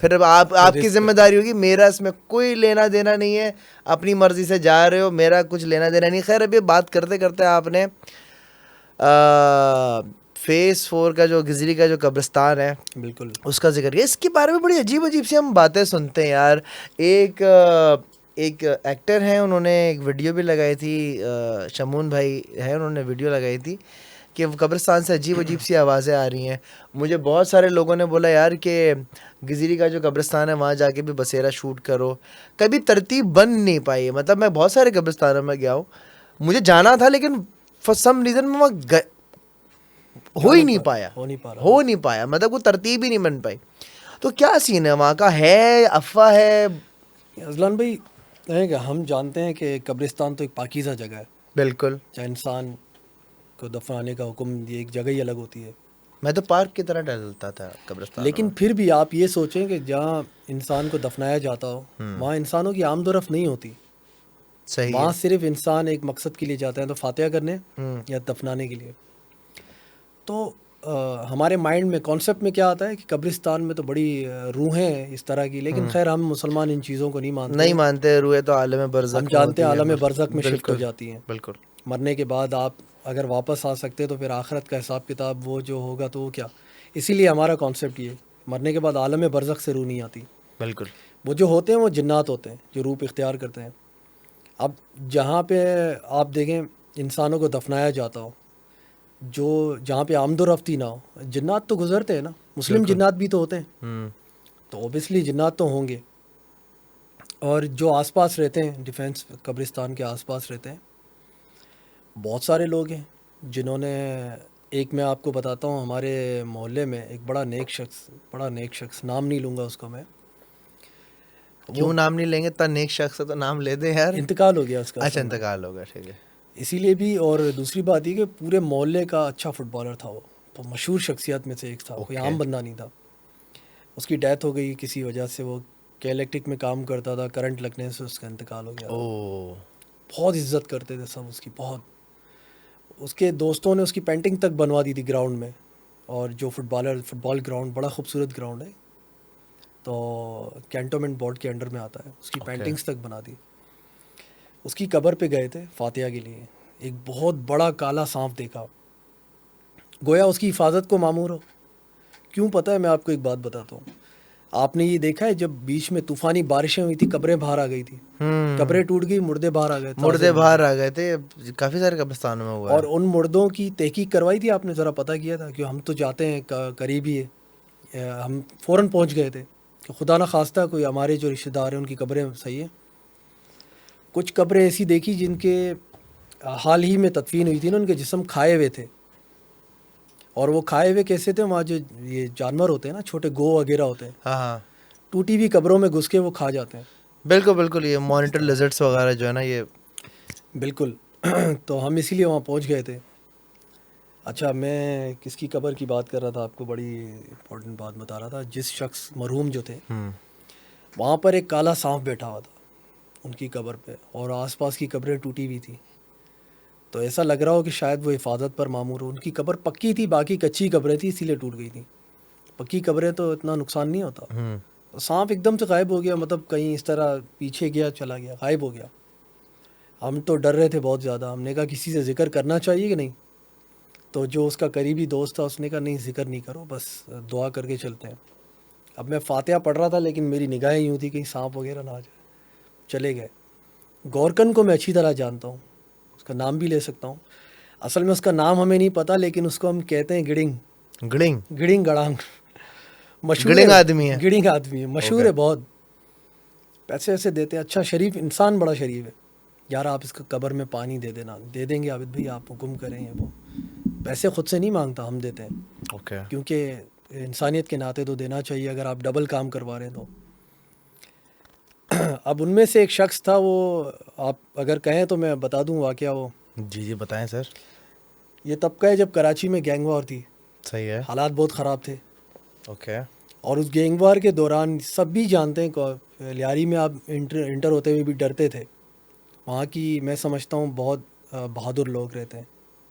پھر آپ کی ذمہ داری ہوگی, میرا اس میں کوئی لینا دینا نہیں ہے, اپنی مرضی سے جا رہے ہو, میرا کچھ لینا دینا نہیں. خیر ابھی بات کرتے کرتے آپ نے فیز 4 کا جو گزری کا جو قبرستان ہے بالکل اس کا ذکر کیا. اس کے بارے میں بڑی عجیب سی ہم باتیں سنتے ہیں یار. ایک ایکٹر ہیں, انہوں نے ایک ویڈیو بھی لگائی تھی, شمون بھائی ہیں, انہوں نے ویڈیو لگائی تھی کہ قبرستان سے عجیب سی آوازیں آ رہی ہیں. مجھے بہت سارے لوگوں نے بولا یار کہ گزری کا جو قبرستان ہے وہاں جا کے بھی بسیرا شوٹ کرو. کبھی ترتیب بن نہیں پائی. مطلب میں بہت سارے قبرستانوں میں گیا ہوں, مجھے جانا تھا, لیکن فار سم ریزن میں وہاں ہو نہیں پایا, مطلب کوئی ترتیب ہی نہیں بن پائی. تو کیا سین ہے وہاں کا, ہے افواہ ہے؟ اذلان بھائی ہے کہ ہم جانتے ہیں کہ قبرستان تو ایک پاکیزہ جگہ ہے, بالکل, چاہے انسان کو دفنانے کا حکم دی ایک جگہ ہی الگ ہوتی ہے, میں تو پارک کی طرح ٹہلتا تھا قبرستان. لیکن پھر بھی آپ یہ سوچیں کہ جہاں انسان کو دفنایا جاتا ہو وہاں انسانوں کی آمد و رفت نہیں ہوتی. صحیح وہاں ہے. صرف انسان ایک مقصد کے لیے جاتا ہے، تو فاتحہ کرنے یا دفنانے کے لیے. تو ہمارے مائنڈ میں کانسیپٹ میں کیا آتا ہے کہ قبرستان میں تو بڑی روحیں ہیں اس طرح کی، لیکن خیر ہم مسلمان ان چیزوں کو نہیں مانتے. روحیں تو عالم برزخ ہم میں جانتے ہیں ہوتی عالم ہے. برزخ میں شفٹ ہو جاتی ہیں. بالکل. مرنے کے بعد آپ اگر واپس آ سکتے تو پھر آخرت کا حساب کتاب وہ جو ہوگا تو وہ کیا. اسی لیے ہمارا کانسیپٹ یہ مرنے کے بعد عالم برزخ سے روح نہیں آتی. بالکل. وہ جو ہوتے ہیں وہ جنات ہوتے ہیں جو روپ اختیار کرتے ہیں. اب جہاں پہ آپ دیکھیں انسانوں کو دفنایا جاتا ہو، جو جہاں پہ آمد و رفت ہی نہ ہو، جنات تو گزرتے ہیں نا، مسلم جنات بھی تو ہوتے ہیں، تو اوبیسلی جنات تو ہوں گے. اور جو آس پاس رہتے ہیں ڈیفینس قبرستان کے آس پاس رہتے ہیں بہت سارے لوگ ہیں جنہوں نے، ایک میں آپ کو بتاتا ہوں، ہمارے محلے میں ایک بڑا نیک شخص، نام نہیں لوں گا اس کا میں. کیوں نام نہیں لیں گے؟ اتنا نیک شخص ہے تو نام لے دیں یار. انتقال ہو گیا اس کا. اچھا انتقال ہوگا، ٹھیک ہے. اسی لیے بھی. اور دوسری بات یہ کہ پورے محلے کا اچھا فٹ بالر تھا، وہ تو مشہور شخصیت میں سے ایک تھا، کوئی عام بندہ نہیں تھا. اس کی ڈیتھ ہو گئی کسی وجہ سے، وہ کے الیکٹرک میں کام کرتا تھا، کرنٹ لگنے سے اس کا انتقال ہو گیا. بہت عزت کرتے تھے سب اس کی، بہت. اس کے دوستوں نے اس کی پینٹنگ تک بنوا دی تھی گراؤنڈ میں. اور جو فٹ بال گراؤنڈ بڑا خوبصورت گراؤنڈ ہے، تو کینٹونمنٹ بورڈ کے انڈر میں آتا ہے، اس کی پینٹنگز تک بنا دی. اس کی قبر پہ گئے تھے فاتحہ کے لیے، ایک بہت بڑا کالا سانپ دیکھا، گویا اس کی حفاظت کو مامور ہو. کیوں پتہ ہے؟ میں آپ کو ایک بات بتاتا ہوں. آپ نے یہ دیکھا ہے جب بیچ میں طوفانی بارشیں ہوئی تھی قبریں باہر آ گئی تھی، قبریں ٹوٹ گئی، مردے باہر آ گئے تھے. کافی سارے قبرستانوں میں ہوا ہے. اور ان مردوں کی تحقیق کروائی تھی آپ نے؟ ذرا پتہ کیا تھا؟ کہ ہم تو جاتے ہیں قریبی ہے، ہم فوراً پہنچ گئے تھے کہ خدا نہ خواستہ کوئی ہمارے جو رشتہ دار ہیں ان کی قبریں صحیح ہیں. کچھ قبریں ایسی دیکھی جن کے حال ہی میں تدفین ہوئی تھی نا، ان کے جسم کھائے ہوئے تھے. اور وہ کھائے ہوئے کیسے تھے؟ وہاں جو یہ جانور ہوتے ہیں نا، چھوٹے گو وغیرہ ہوتے ہیں، ہاں ٹوٹی ہوئی قبروں میں گھس کے وہ کھا جاتے ہیں. بالکل. یہ مانیٹر لیزرڈس وغیرہ جو ہے نا، یہ بالکل. تو ہم اسی لیے وہاں پہنچ گئے تھے. اچھا، میں کس کی قبر کی بات کر رہا تھا؟ آپ کو بڑی امپورٹنٹ بات بتا رہا تھا. جس شخص مرحوم جو تھے وہاں پر ایک کالا سانپ بیٹھا ہوا تھا ان کی قبر پہ، اور آس پاس کی قبریں ٹوٹی ہوئی تھیں. تو ایسا لگ رہا ہو کہ شاید وہ حفاظت پر مامور ہو. ان کی قبر پکی تھی، باقی کچی قبریں تھیں، اسی لیے ٹوٹ گئی تھیں. پکی قبریں تو اتنا نقصان نہیں ہوتا. تو سانپ ایک دم سے غائب ہو گیا، مطلب کہیں اس طرح پیچھے گیا، چلا گیا، غائب ہو گیا. ہم تو ڈر رہے تھے بہت زیادہ. ہم نے کہا کسی سے ذکر کرنا چاہیے کہ نہیں؟ تو جو اس کا قریبی دوست تھا اس نے کہا نہیں، ذکر نہیں کرو، بس دعا کر کے چلتے ہیں. اب میں فاتحہ پڑھ رہا تھا لیکن میری نگاہیں یوں تھی کہیں سانپ وغیرہ نہ آ جائے. چلے گئے. گورکن کو میں اچھی طرح جانتا ہوں، اس کا نام بھی لے سکتا ہوں. اصل میں اس کا نام ہمیں نہیں پتہ، لیکن اس کو ہم کہتے ہیں گڑنگ گڑانگ. مشہور گڑنگ آدمی ہے. گڑنگ آدمی ہے، مشہور ہے بہت. پیسے ایسے دیتے ہیں، اچھا شریف انسان، بڑا شریف ہے. یار آپ اس کو قبر میں پانی دے دینا، دے دیں گے عابد بھائی، آپ حکم کریں. یہ وہ پیسے خود سے نہیں مانگتا، ہم دیتے ہیں. کیونکہ انسانیت کے ناطے تو دینا چاہیے اگر آپ ڈبل کام کروا رہے ہیں تو. اب ان میں سے ایک شخص تھا، وہ آپ اگر کہیں تو میں بتا دوں واقعہ. وہ جی بتائیں سر. یہ طبقہ ہے جب کراچی میں گینگ وار تھی. صحیح ہے. حالات بہت خراب تھے. اوکے. اور اس گینگ وار کے دوران سب بھی جانتے ہیں لیاری میں آپ انٹر ہوتے ہوئے بھی ڈرتے تھے. وہاں کی میں سمجھتا ہوں بہت بہادر لوگ رہتے ہیں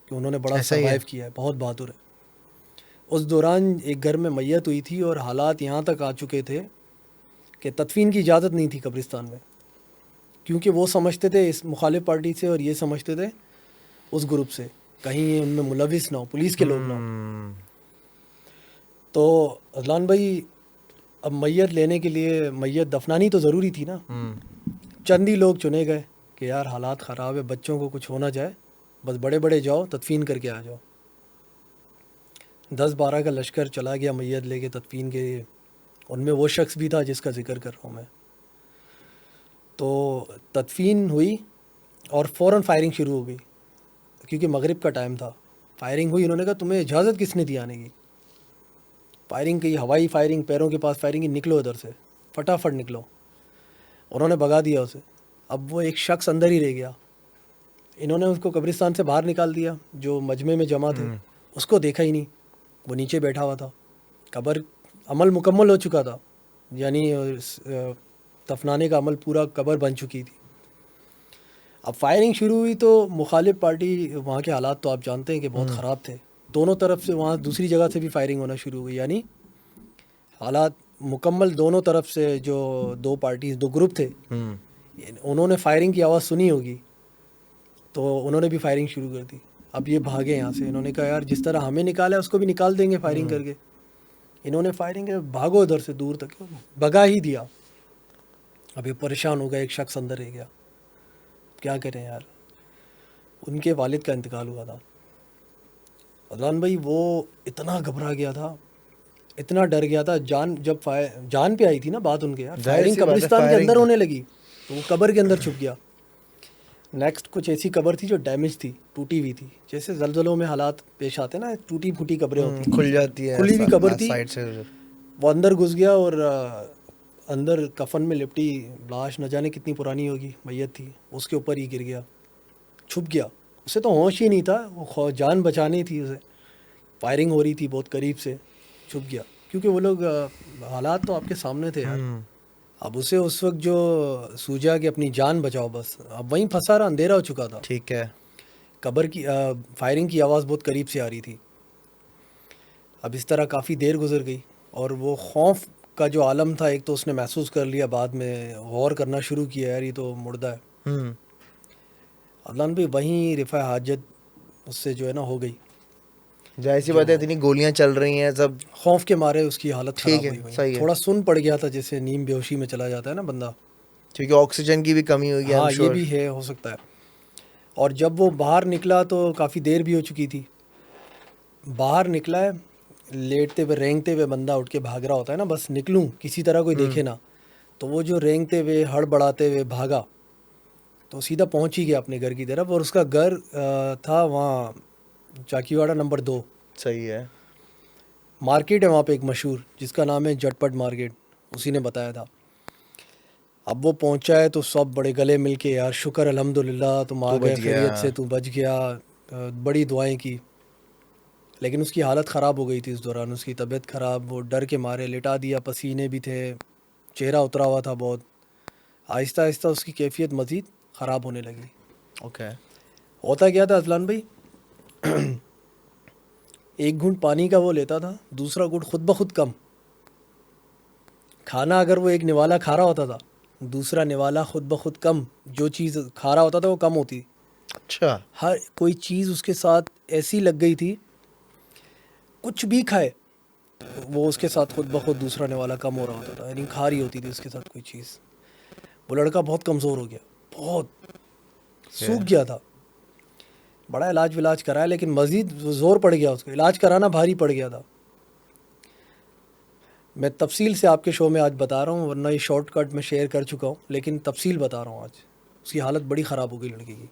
کہ انہوں نے بڑا سروائیو کیا ہے، بہت بہادر ہے. اس دوران ایک گھر میں میت ہوئی تھی اور حالات یہاں تک آ چکے تھے کہ تدفین کی اجازت نہیں تھی قبرستان میں، کیونکہ وہ سمجھتے تھے اس مخالف پارٹی سے اور یہ سمجھتے تھے اس گروپ سے کہیں ان میں ملوث نہ ہو، پولیس کے لوگ نہ ہو. تو اذلان بھائی اب میت لینے کے لیے میت دفنانی تو ضروری تھی نا. چند ہی لوگ چنے گئے کہ یار حالات خراب ہے، بچوں کو کچھ ہونا جائے، بس بڑے بڑے جاؤ تدفین کر کے آ جاؤ. 10-12 کا لشکر چلا گیا میت لے کے تدفین کے لیے. ان میں وہ شخص بھی تھا جس کا ذکر کر رہا ہوں میں. تو تدفین ہوئی اور فوراً فائرنگ شروع ہو گئی کیونکہ مغرب کا ٹائم تھا. فائرنگ ہوئی، انہوں نے کہا تمہیں اجازت کس نے دی آنے کی؟ فائرنگ کی، ہوائی فائرنگ، پیروں کے پاس فائرنگ کی، نکلو ادھر سے، فٹافٹ نکلو. انہوں نے بھگا دیا اسے. اب وہ ایک شخص اندر ہی رہ گیا. انہوں نے اس کو قبرستان سے باہر نکال دیا، جو مجمع میں جمع تھے اس کو دیکھا ہی نہیں. وہ نیچے بیٹھا ہوا تھا. قبر عمل مکمل ہو چکا تھا, یعنی دفنانے کا عمل پورا, قبر بن چکی تھی. اب فائرنگ شروع ہوئی تو مخالف پارٹی, وہاں کے حالات تو آپ جانتے ہیں کہ بہت خراب تھے, دونوں طرف سے وہاں دوسری جگہ سے بھی فائرنگ ہونا شروع ہوئی. یعنی حالات مکمل دونوں طرف سے, جو دو پارٹیز, دو گروپ تھے, انہوں نے فائرنگ کی آواز سنی ہوگی تو انہوں نے بھی فائرنگ شروع کر دی. اب یہ بھاگے یہاں سے, انہوں نے کہا یار جس طرح ہمیں نکالا اس کو بھی نکال دیں گے فائرنگ کر کے. انہوں نے فائرنگ کر, بھاگو ادھر سے دور تک, بھگا ہی دیا. اب یہ پریشان ہو گیا, ایک شخص اندر رہ گیا, کیا کریں یار. ان کے والد کا انتقال ہوا تھا. عدنان بھائی وہ اتنا گھبرا گیا تھا, اتنا ڈر گیا تھا, جب جان پہ آئی تھی نا بات ان کے, یار فائرنگ قبرستان کے اندر ہونے لگی تو وہ قبر کے اندر چھپ گیا. نیکسٹ کچھ ایسی قبر تھی جو ڈیمیج تھی, ٹوٹی ہوئی تھی, جیسے زلزلوں میں حالات پیش آتے ہیں نا, ٹوٹی پھوٹی قبریں ہوتی ہیں, کھل جاتی ہے, کھلی ہوئی قبر تھی. سائڈ سے وہ اندر گھس گیا اور اندر کفن میں لپٹی لاش, نہ جانے کتنی پرانی ہوگی, میت تھی, اس کے اوپر ہی گر گیا, چھپ گیا. اسے تو ہوش ہی نہیں تھا, وہ جان بچانی تھی اسے, فائرنگ ہو رہی تھی بہت قریب سے, چھپ گیا. کیونکہ وہ لوگ, حالات تو آپ کے سامنے تھے یار. اب اسے اس وقت جو سوجا کہ اپنی جان بچاؤ بس, اب وہیں پھنسا رہا, اندھیرا ہو چکا تھا. ٹھیک ہے. قبر کی فائرنگ کی آواز بہت قریب سے آ رہی تھی. اب اس طرح کافی دیر گزر گئی اور وہ خوف کا جو عالم تھا, ایک تو اس نے محسوس کر لیا, بعد میں غور کرنا شروع کیا, یار یہ تو مردہ ہے. عدنان بھی وہیں رفع حاجت اس سے جو ہے نا ہو گئی. ظاہر سی بات ہے, اتنی گولیاں چل رہی ہیں, سب خوف کے مارے اس کی حالت خراب ٹھیک ہے, ہوئی. صحیح ہے. تھوڑا سن پڑ گیا تھا, جیسے نیم بے ہوشی میں چلا جاتا ہے نا بندہ, کیونکہ آکسیجن کی بھی کمی ہوئی ہے. ہاں یہ بھی ہے, ہو سکتا ہے. اور جب وہ باہر نکلا تو کافی دیر بھی ہو چکی تھی. باہر نکلا ہے, لیٹتے ہوئے رینگتے ہوئے بندہ اٹھ کے بھاگ رہا ہوتا ہے نا, بس نکلوں کسی طرح کوئی دیکھے نا. تو وہ جو رینگتے ہوئے ہڑبڑاتے ہوئے بھاگا تو سیدھا پہنچ ہی گیا اپنے گھر کی طرف. اور اس کا گھر تھا وہاں چاکی واڑہ نمبر 2. صحیح ہے. مارکیٹ ہے وہاں پہ ایک مشہور, جس کا نام ہے جٹ پٹ مارکیٹ, اسی نے بتایا تھا. اب وہ پہنچا ہے تو سب بڑے گلے مل کے, یار شکر الحمد للہ تم آ گئے خیریت سے, تو بچ گیا, بڑی دعائیں کی. لیکن اس کی حالت خراب ہو گئی تھی اس دوران, اس کی طبیعت خراب, وہ ڈر کے مارے لٹا دیا, پسینے بھی تھے, چہرہ اترا ہوا تھا بہت. آہستہ آہستہ اس کی کیفیت مزید خراب ہونے لگی. اوکے. ہوتا کیا تھا عدنان بھائی, ایک گھونٹ پانی کا وہ لیتا تھا, دوسرا گھونٹ خود بخود کم. کھانا اگر وہ ایک نوالا کھا رہا ہوتا تھا, دوسرا نوالا خود بخود کم. جو چیز کھا رہا ہوتا تھا وہ کم ہوتی. اچھا. ہر کوئی چیز اس کے ساتھ ایسی لگ گئی تھی, کچھ بھی کھائے وہ اس کے ساتھ خود بخود دوسرا نوالا کم ہو رہا ہوتا تھا. یعنی کھا رہی ہوتی تھی اس کے ساتھ کوئی چیز. وہ لڑکا بہت کمزور ہو گیا, بہت سوکھ گیا تھا. بڑا علاج ولاج کرایا لیکن مزید زور پڑ گیا اس کو, علاج کرانا بھاری پڑ گیا تھا. میں تفصیل سے آپ کے شو میں آج بتا رہا ہوں, ورنہ یہ شارٹ کٹ میں شیئر کر چکا ہوں, لیکن تفصیل بتا رہا ہوں آج. اس کی حالت بڑی خراب ہو گئی لڑکی کی.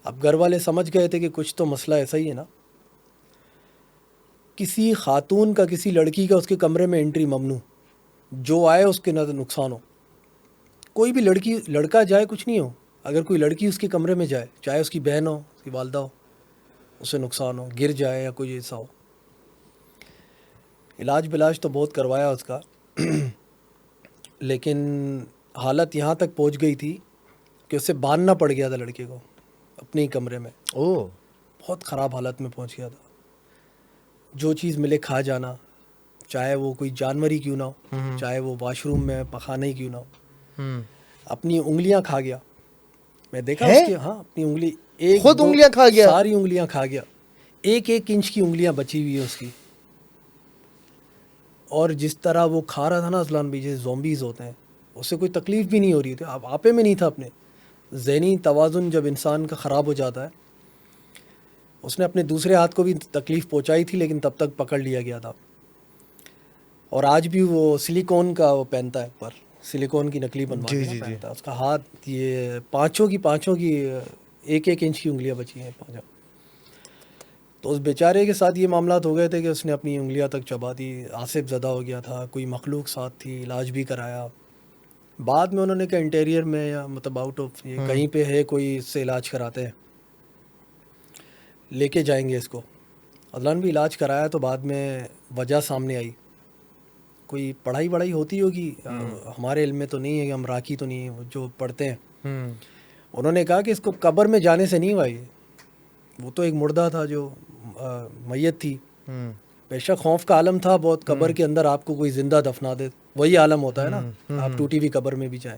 اب گھر والے سمجھ گئے تھے کہ کچھ تو مسئلہ ایسا ہی ہے نا. کسی خاتون کا, کسی لڑکی کا اس کے کمرے میں انٹری ممنوع, جو آئے اس کے نقصان ہو. کوئی بھی لڑکا جائے کچھ نہیں ہو, اگر کوئی لڑکی اس کے کمرے میں جائے, چاہے اس کی بہن ہو, اس کی والدہ ہو, اسے نقصان ہو, گر جائے یا کوئی ایسا ہو. علاج بلاج تو بہت کروایا اس کا, لیکن حالت یہاں تک پہنچ گئی تھی کہ اسے باندھنا پڑ گیا تھا لڑکے کو اپنے ہی کمرے میں. بہت خراب حالت میں پہنچ گیا تھا. جو چیز ملے کھا جانا, چاہے وہ کوئی جانور ہی کیوں نہ ہو, چاہے وہ واش روم میں پخانا ہی کیوں نہ ہو. اپنی انگلیاں کھا گیا, میں دیکھا اس کی, ہاں اپنی انگلی, ایک خود انگلیاں کھا گیا, ساری انگلیاں کھا گیا. 1 انچ کی انگلیاں بچی ہوئی ہیں اس کی. اور جس طرح وہ کھا رہا تھا نا عدنان بھائی, جیسے زومبیز ہوتے ہیں, اس سے کوئی تکلیف بھی نہیں ہو رہی تھی. اب آپے میں نہیں تھا اپنے. ذہنی توازن جب انسان کا خراب ہو جاتا ہے, اس نے اپنے دوسرے ہاتھ کو بھی تکلیف پہنچائی تھی, لیکن تب تک پکڑ لیا گیا تھا. اور آج بھی وہ سلیکون کا وہ پہنتا ہے, پر سلیکون کی نکلی بنوا کے پہنتا ہے. اس کا ہاتھ, یہ پانچوں کی 1 انچ کی انگلیاں بچی ہیں, 5. تو اس بیچارے کے ساتھ یہ معاملات ہو گئے تھے کہ اس نے اپنی انگلیاں تک چبا دی. آصف زدہ ہو گیا تھا, کوئی مخلوق ساتھ تھی, علاج بھی کرایا. بعد میں انہوں نے کہا انٹیریئر میں یا مطلب آؤٹ آف کہیں پہ ہے کوئی, اس سے علاج کراتے ہیں, لے کے جائیں گے اس کو. عدلان بھی علاج کرایا تو بعد میں وجہ سامنے آئی. کوئی پڑھائی وڑھائی ہوتی ہوگی, ہمارے علم میں تو نہیں ہے, کہ ہم راکی تو نہیں ہیں جو پڑھتے ہیں. انہوں نے کہا کہ اس کو قبر میں جانے سے نہیں ہوا, وہ تو ایک مردہ تھا جو میت تھی. بے شک خوف کا عالم تھا بہت, قبر کے اندر آپ کو کوئی زندہ دفنا دے, وہی عالم ہوتا ہے نا, آپ ٹوٹی ہوئی قبر میں بھی جائیں.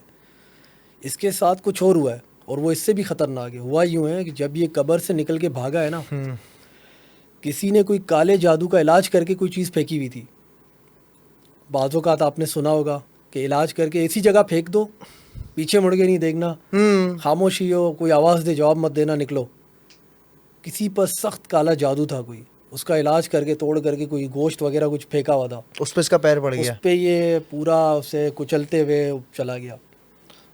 اس کے ساتھ کچھ اور ہوا ہے, اور وہ اس سے بھی خطرناک ہے. ہوا یوں ہے کہ جب یہ قبر سے نکل کے بھاگا ہے نا, کسی نے کوئی کالے جادو کا علاج کر کے کوئی چیز پھینکی ہوئی تھی. بعض اوقات آپ نے سنا ہوگا کہ علاج کر کے ایسی جگہ پھینک دو, پیچھے مڑ کے نہیں دیکھنا, خاموشی ہو, کوئی آواز دے جواب مت دینا, نکلو. کسی پر سخت کالا جادو تھا کوئی, اس کا علاج کر کے توڑ کر کے کوئی گوشت وغیرہ کچھ پھینکا ہوا تھا, اس پہ اس کا پیر پڑ گیا, اس پہ یہ پورا اسے کچلتے ہوئے چلا گیا.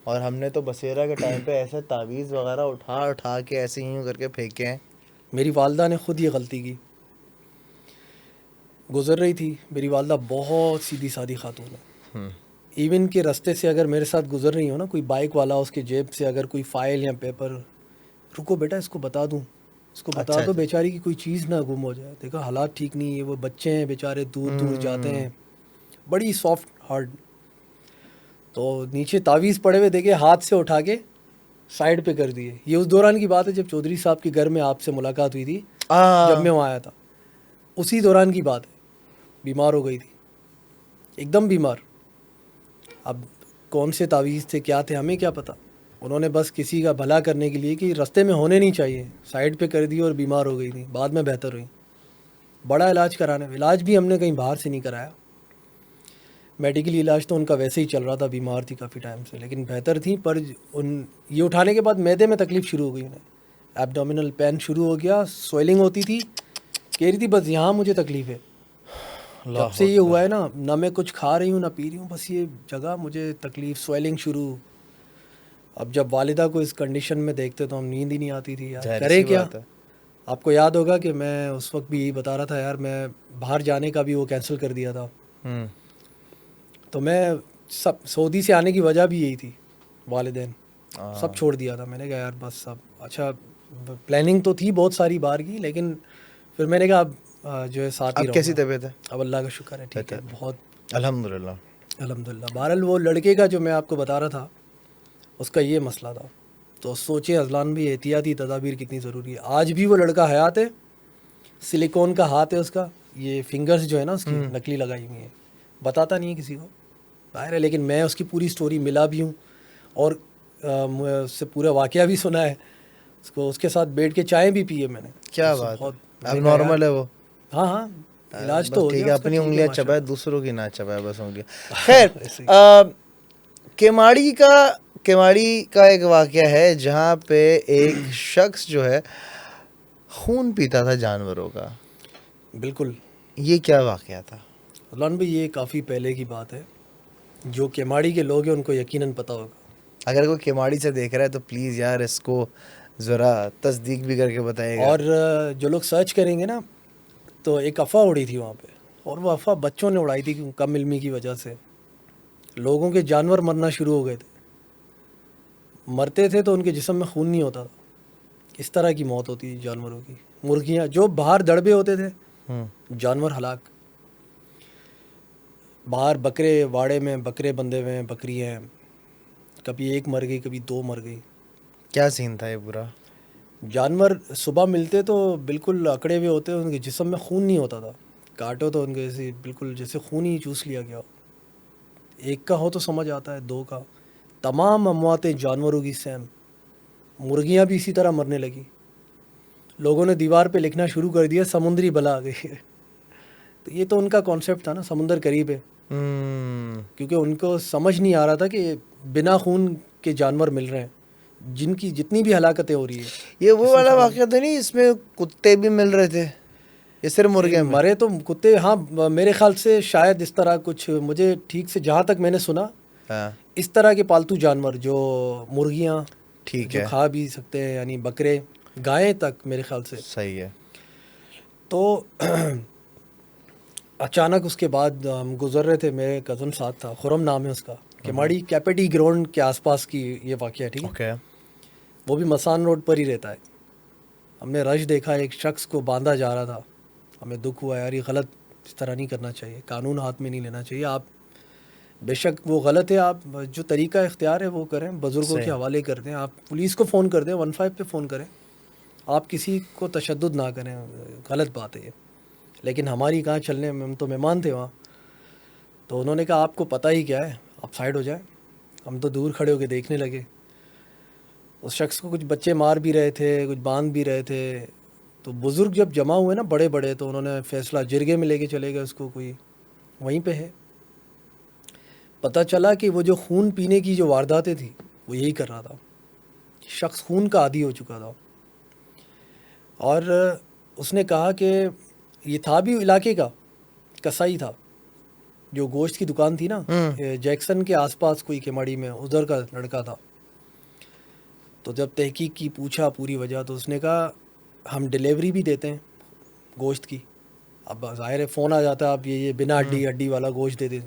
اور ہم نے تو بصیرہ کے ٹائم پہ ایسے تعویذ وغیرہ اٹھا کے ایسے ہی کر کے پھینکے ہیں. میری والدہ نے خود یہ غلطی کی. گزر رہی تھی میری والدہ, بہت سیدھی سادھی خاتون ہے. ایون کے رستے سے اگر میرے ساتھ گزر رہی ہو نا, کوئی بائک والا, اس کے جیب سے اگر کوئی فائل یا پیپر, رکو بیٹا اس کو بتا دوں, اس کو بتا دو بیچاری کی کوئی چیز نہ گم ہو جائے. دیکھا حالات ٹھیک نہیں ہے, وہ بچے ہیں بیچارے, دور دور جاتے ہیں, بڑی سافٹ ہارٹ. تو نیچے تعویذ پڑے ہوئے دیکھے, ہاتھ سے اٹھا کے سائڈ پہ کر دیے. یہ اس دوران کی بات ہے جب چودھری صاحب کے گھر میں آپ سے ملاقات ہوئی تھی, جب میں وہاں آیا تھا, اسی دوران کی بات ہے. بیمار ہو گئی تھی, ایک دم بیمار. اب کون سے تعویذ تھے, کیا تھے, ہمیں کیا پتہ. انہوں نے بس کسی کا بھلا کرنے کے لیے, کہ رستے میں ہونے نہیں چاہیے, سائڈ پہ کر دی اور بیمار ہو گئی تھی. بعد میں بہتر ہوئی. بڑا علاج کرانے, علاج بھی ہم نے کہیں باہر سے نہیں کرایا, میڈیکل علاج تو ان کا ویسے ہی چل رہا تھا, بیمار تھی کافی ٹائم سے, لیکن بہتر تھی. پر یہ اٹھانے کے بعد معدے میں تکلیف شروع ہو گئی انہیں, ایبڈومینل پین شروع ہو گیا, سویلنگ ہوتی تھی, کہہ رہی تھی بس یہاں مجھے تکلیف ہے. جب سے یہ ہوا ہے نا, نہ میں کچھ کھا رہی ہوں نہ پی رہی ہوں, بس یہ جگہ مجھے تکلیف, سویلنگ شروع. اب جب والدہ کو اس کنڈیشن میں دیکھتے تو ہم نیند ہی نہیں آتی تھی یار, کرے کیا. آپ کو یاد ہوگا کہ میں اس وقت بھی یہی بتا رہا تھا یار, میں باہر جانے کا بھی وہ کینسل کر دیا تھا. تو میں سعودی سے آنے کی وجہ بھی یہی تھی, والدین سب چھوڑ دیا تھا. میں نے کہا یار بس سب, اچھا پلاننگ تو تھی بہت ساری بار کی, لیکن پھر میں نے کہا اب جو ہے ساتھ ہی رہوں. کیسی طبیعت ہے؟ اب اللہ کا شکر ہے, ٹھیک ہے, بہت الحمدللہ الحمدللہ. بہرحال وہ لڑکے کا جو میں آپ کو بتا رہا تھا, اس کا یہ مسئلہ تھا. تو سوچیں عدلان بھی, احتیاطی تدابیر کتنی ضروری ہے. آج بھی وہ لڑکا حیات ہے, سلیکون کا ہاتھ ہے اس کا, یہ فنگرز جو ہے نا اس کی نکلی لگائی ہوئی ہیں, بتاتا نہیں ہے کسی کو, ظاہر ہے. لیکن میں اس کی پوری سٹوری ملا بھی ہوں, اور اس سے پورا واقعہ بھی سنا ہے. اس کو اس کے ساتھ بیٹھ کے چائے بھی پی ہے میں نے. کیا بات, اب نارمل ہے وہ؟ ہاں ہاں, علاج تو ہو ٹھیک ہے, گیا. اپنی انگلیاں چبائے, دوسروں کی نہ چبائے, بس انگلیاں. خیر, کیماڑی کا ایک واقعہ ہے جہاں پہ ایک شخص جو ہے خون پیتا تھا جانوروں کا. بالکل. یہ کیا واقعہ تھا؟ عدلان بھائی یہ کافی پہلے کی بات ہے, جو کیماڑی کے لوگ ہیں ان کو یقیناً پتہ ہوگا. اگر کوئی کیماڑی سے دیکھ رہا ہے تو پلیز یار اس کو ذرا تصدیق بھی کر کے بتائے گا. اور جو لوگ سرچ کریں گے نا, تو ایک افواہ اڑی تھی وہاں پہ, اور وہ افواہ بچوں نے اڑائی تھی, کم علمی کی وجہ سے لوگوں کے جانور مرنا شروع ہو گئے تھے. مرتے تھے تو ان کے جسم میں خون نہیں ہوتا تھا. اس طرح کی موت ہوتی تھی جانوروں کی. مرغیاں جو باہر دڑبے ہوتے تھے, جانور ہلاک. باہر بکرے واڑے میں بکرے بندھے ہوئے ہیں, بکری ہیں, کبھی ایک مر گئی کبھی دو مر گئی. کیا سین تھا یہ پورا؟ جانور صبح ملتے تو بالکل اکڑے ہوئے ہوتے, ان کے جسم میں خون نہیں ہوتا تھا. کاٹو تو ان کے ایسے بالکل جیسے خون ہی چوس لیا گیا ہو. ایک کا ہو تو سمجھ آتا ہے, دو کا. تمام امواتیں جانوروں کی سیم. مرغیاں بھی اسی طرح مرنے لگی. لوگوں نے دیوار پہ لکھنا شروع کر دیا سمندری بلا آ گئی ہے. تو یہ تو ان کا کانسیپٹ تھا نا, سمندر قریب ہے, کیونکہ ان کو سمجھ نہیں آ رہا تھا کہ بنا خون کے جانور مل رہے ہیں, جن کی جتنی بھی ہلاکتیں ہو رہی ہیں. یہ وہ والا واقعہ تو نہیں اس میں کتے بھی مل رہے تھے؟ یہ صرف مرغے مرے تو کتے, ہاں میرے خیال سے شاید اس طرح کچھ, مجھے ٹھیک سے جہاں تک میں نے سنا, اس طرح کے پالتو جانور جو مرغیاں جو کھا بھی سکتے ہیں, یعنی بکرے, گائیں تک میرے خیال سے. صحیح ہے. تو اچانک اس کے بعد ہم گزر رہے تھے, میرے کزن ساتھ تھا, خرم نام ہے اس کا, کیماڑی کیپیٹی گراؤنڈ کے آس پاس کی یہ واقعہ ہے, ٹھیک ہے. وہ بھی مسان روڈ پر ہی رہتا ہے. ہم نے رش دیکھا, ایک شخص کو باندھا جا رہا تھا, ہمیں دکھ ہوا یار، یہ غلط، اس طرح نہیں کرنا چاہیے، قانون ہاتھ میں نہیں لینا چاہیے. آپ بے شک وہ غلط ہے، آپ جو طریقہ اختیار ہے وہ کریں، بزرگوں کے حوالے کر دیں، آپ پولیس کو فون کر دیں، 15 پہ فون کریں، آپ کسی کو تشدد نہ کریں، غلط بات ہے یہ. لیکن ہماری کہاں چلنے میں، ہم تو مہمان تھے وہاں. تو انہوں نے کہا آپ کو پتہ ہی کیا ہے، آپ سائڈ ہو جائیں. ہم تو دور کھڑے ہو کے دیکھنے لگے. اس شخص کو کچھ بچے مار بھی رہے تھے، کچھ باندھ بھی رہے تھے. تو بزرگ جب جمع ہوئے نا بڑے بڑے، تو انہوں نے فیصلہ جرگے میں لے کے چلے گئے اس کو، کوئی وہیں پہ ہے. پتہ چلا کہ وہ جو خون پینے کی جو وارداتیں تھیں وہ یہی کر رہا تھا. شخص خون کا عادی ہو چکا تھا. اور اس نے کہا کہ یہ تھا بھی علاقے کا کسائی تھا، جو گوشت کی دکان تھی نا جیکسن کے آس پاس کوئی کیماڑی میں، ادھر کا لڑکا تھا. تو جب تحقیق کی، پوچھا پوری وجہ، تو اس نے کہا ہم ڈیلیوری بھی دیتے ہیں گوشت کی. اب ظاہر ہے فون آ جاتا ہے، آپ یہ بنا ہڈی والا گوشت دے دیں.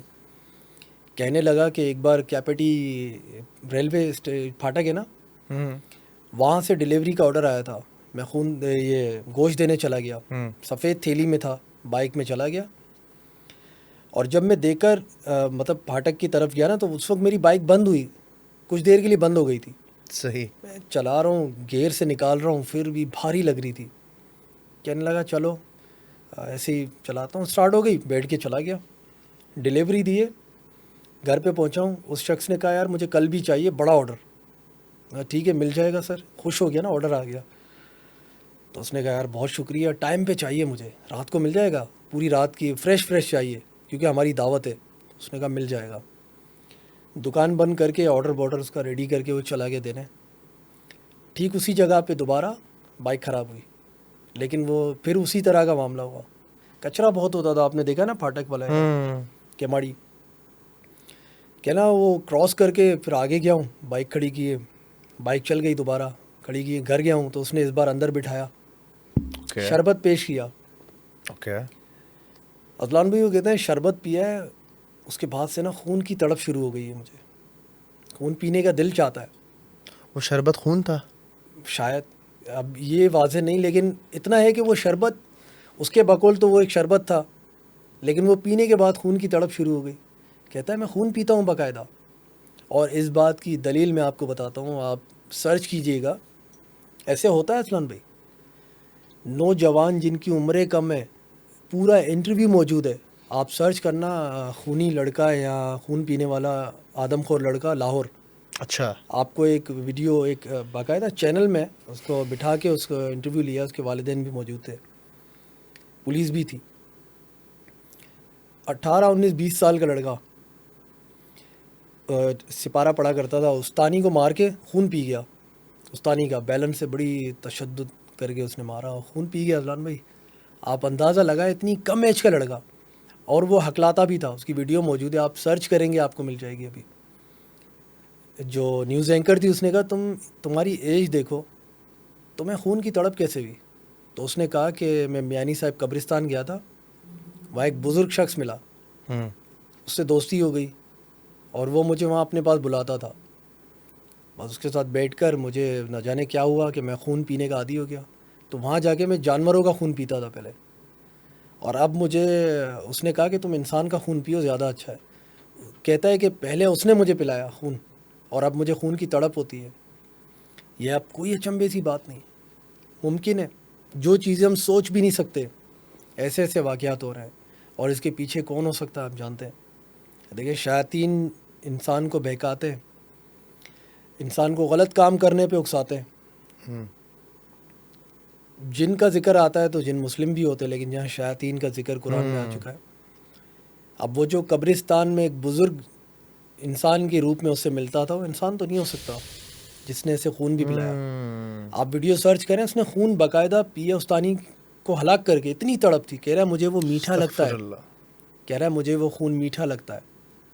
کہنے لگا کہ ایک بار کیپٹی ریلوے پھاٹک ہے نا، وہاں سے ڈیلیوری کا آرڈر آیا تھا. میں یہ گوشت دینے چلا گیا، سفید تھیلی میں تھا، بائک میں چلا گیا. اور جب میں دیکھ کر مطلب پھاٹک کی طرف گیا نا، تو اس وقت میری بائک بند ہوئی، کچھ دیر کے لیے بند ہو گئی تھی. صحیح. میں چلا رہا ہوں، گیئر سے نکال رہا ہوں، پھر بھی بھاری لگ رہی تھی. کہنے لگا چلو ایسے ہی چلاتا ہوں. اسٹارٹ ہو گئی، بیٹھ کے چلا گیا. ڈیلیوری دیے، گھر پہ پہنچا ہوں. اس شخص نے کہا یار مجھے کل بھی چاہیے بڑا آرڈر. ٹھیک ہے مل جائے گا سر. خوش ہو گیا نا، آرڈر آ گیا. تو اس نے کہا یار بہت شکریہ، ٹائم پہ چاہیے مجھے، رات کو مل جائے گا، پوری رات کی فریش چاہیے کیونکہ ہماری دعوت ہے. اس نے کہا مل جائے گا. دکان بند کر کے آرڈر اس کا ریڈی کر کے وہ چلا گیا دینے. ٹھیک اسی جگہ پہ دوبارہ بائک خراب ہوئی، لیکن وہ پھر اسی طرح کا معاملہ ہوا. کچرا بہت ہوتا تھا، آپ نے دیکھا نا پھاٹک والا کیماڑی. کہنا وہ کراس کر کے پھر آگے گیا ہوں، بائک کھڑی کی ہے، بائک چل گئی، دوبارہ کھڑی کی. گھر گیا ہوں تو اس نے اس بار اندر بٹھایا، شربت پیش کیا. اذلان بھائی وہ کہتے ہیں شربت پیا ہے، اس کے بعد سے نا خون کی تڑپ شروع ہو گئی ہے، مجھے خون پینے کا دل چاہتا ہے. وہ شربت خون تھا شاید، اب یہ واضح نہیں، لیکن اتنا ہے کہ وہ شربت اس کے بقول تو وہ ایک شربت تھا، لیکن وہ پینے کے بعد خون کی تڑپ شروع ہو گئی. کہتا ہے میں خون پیتا ہوں باقاعدہ. اور اس بات کی دلیل میں آپ کو بتاتا ہوں، آپ سرچ کیجئے گا. ایسے ہوتا ہے اسلام بھائی، نوجوان جن کی عمریں کم ہے، پورا انٹرویو موجود ہے. آپ سرچ کرنا خونی لڑکا یا خون پینے والا آدم خور لڑکا لاہور. اچھا. آپ کو ایک ویڈیو، ایک باقاعدہ چینل میں اس کو بٹھا کے اس کو انٹرویو لیا. اس کے والدین بھی موجود تھے، پولیس بھی تھی. 18 19 20 سال کا لڑکا، سپارہ پڑھا کرتا تھا. استانی کو مار کے خون پی گیا. استانی کا بیلن سے بڑی تشدد کر کے اس نے مارا، خون پی گیا. اذلان بھائی آپ اندازہ لگائے، اتنی کم ایج کا لڑکا، اور وہ ہکلاتا بھی تھا. اس کی ویڈیو موجود ہے، آپ سرچ کریں گے آپ کو مل جائے گی. ابھی جو نیوز اینکر تھی اس نے کہا تمہاری ایج دیکھو، تمہیں خون کی تڑپ کیسے ہوئی؟ تو اس نے کہا کہ میں میانی صاحب قبرستان گیا تھا، وہاں ایک بزرگ شخص ملا، اس سے دوستی ہو گئی، اور وہ مجھے وہاں اپنے پاس بلاتا تھا. بس اس کے ساتھ بیٹھ کر مجھے نہ جانے کیا ہوا کہ میں خون پینے کا عادی ہو گیا. تو وہاں جا کے میں جانوروں کا خون پیتا تھا پہلے، اور اب مجھے اس نے کہا کہ تم انسان کا خون پیو، زیادہ اچھا ہے. کہتا ہے کہ پہلے اس نے مجھے پلایا خون، اور اب مجھے خون کی تڑپ ہوتی ہے. یہ اب کوئی اچنبھے سی بات نہیں، ممکن ہے. جو چیزیں ہم سوچ بھی نہیں سکتے، ایسے ایسے واقعات ہو رہے ہیں. اور اس کے پیچھے کون ہو سکتا ہے آپ جانتے ہیں؟ دیکھیں شیاطین انسان کو بہکاتے ہیں، انسان کو غلط کام کرنے پہ اکساتے ہیں. جن کا ذکر آتا ہے تو جن مسلم بھی ہوتے ہیں، لیکن جہاں شیاطین کا ذکر قرآن میں آ چکا ہے. اب وہ جو قبرستان میں ایک بزرگ انسان کے روپ میں اس سے ملتا تھا، وہ انسان تو نہیں ہو سکتا جس نے اسے خون بھی پلایا. آپ ویڈیو سرچ کریں، اس نے خون باقاعدہ پیا. استانی کو ہلاک کر کے اتنی تڑپ تھی، کہہ رہا ہے مجھے وہ میٹھا لگتا ہے، کہہ رہا ہے مجھے وہ خون میٹھا لگتا ہے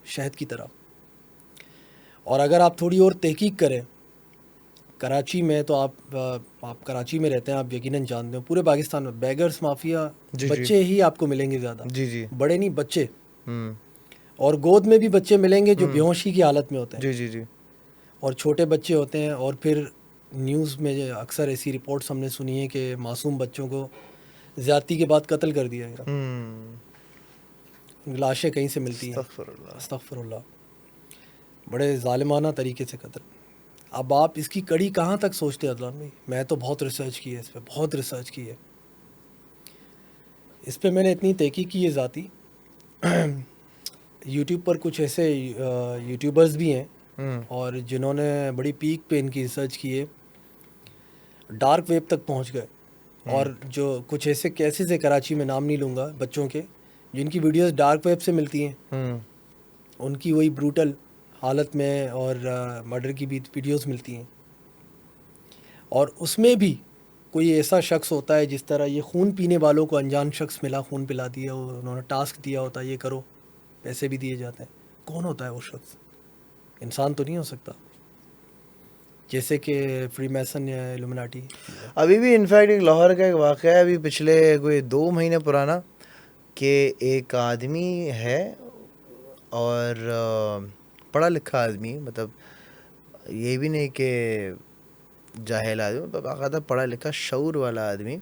شہد کی طرح. اور اگر آپ تھوڑی اور تحقیق کریں، کراچی میں تو آپ کراچی میں رہتے ہیں، آپ یقیناً جانتے ہیں، پورے پاکستان میں بیگرز مافیا بچے ہی آپ کو ملیں گے زیادہ، بڑے نہیں بچے. اور گود میں بھی بچے ملیں گے جو بے ہوشی کی حالت میں ہوتے ہیں، اور چھوٹے بچے ہوتے ہیں. اور پھر نیوز میں اکثر ایسی رپورٹس ہم نے سنی ہے کہ معصوم بچوں کو زیادتی کے بعد قتل کر دیا گیا. لاشیں کہیں سے ملتی ہیں. استغفر اللہ. بڑے ظالمانہ طریقے سے قتل. اب آپ اس کی کڑی کہاں تک سوچتے ہیں عدنان بھائی؟ میں تو بہت ریسرچ کی ہے اس پہ، بہت ریسرچ کی ہے اس پہ. میں نے اتنی تحقیق کی ہے ذاتی. یوٹیوب پر کچھ ایسے یوٹیوبرز بھی ہیں اور جنہوں نے بڑی پیک پہ ان کی ریسرچ کی ہے، ڈارک ویب تک پہنچ گئے. اور جو کچھ ایسے کیسز ہے کراچی میں، نام نہیں لوں گا، بچوں کے جن کی ویڈیوز ڈارک ویب سے ملتی ہیں، ان کی وہی بروٹل حالت میں اور مرڈر کی بھی ویڈیوز ملتی ہیں. اور اس میں بھی کوئی ایسا شخص ہوتا ہے، جس طرح یہ خون پینے والوں کو انجان شخص ملا، خون پلا دیا، انہوں نے ٹاسک دیا ہوتا ہے یہ کرو، پیسے بھی دیے جاتے ہیں. کون ہوتا ہے وہ شخص؟ انسان تو نہیں ہو سکتا، جیسے کہ فری میسن یا ایلومیناٹی. ابھی بھی انفیکٹ ایک لاہور کا ایک واقعہ ہے، ابھی پچھلے کوئی 2 مہینے پرانا، کہ ایک آدمی ہے اور پڑھا لکھا آدمی، مطلب یہ بھی نہیں کہ جاہل آدمی، باقاعدہ پڑھا لکھا شعور والا آدمی،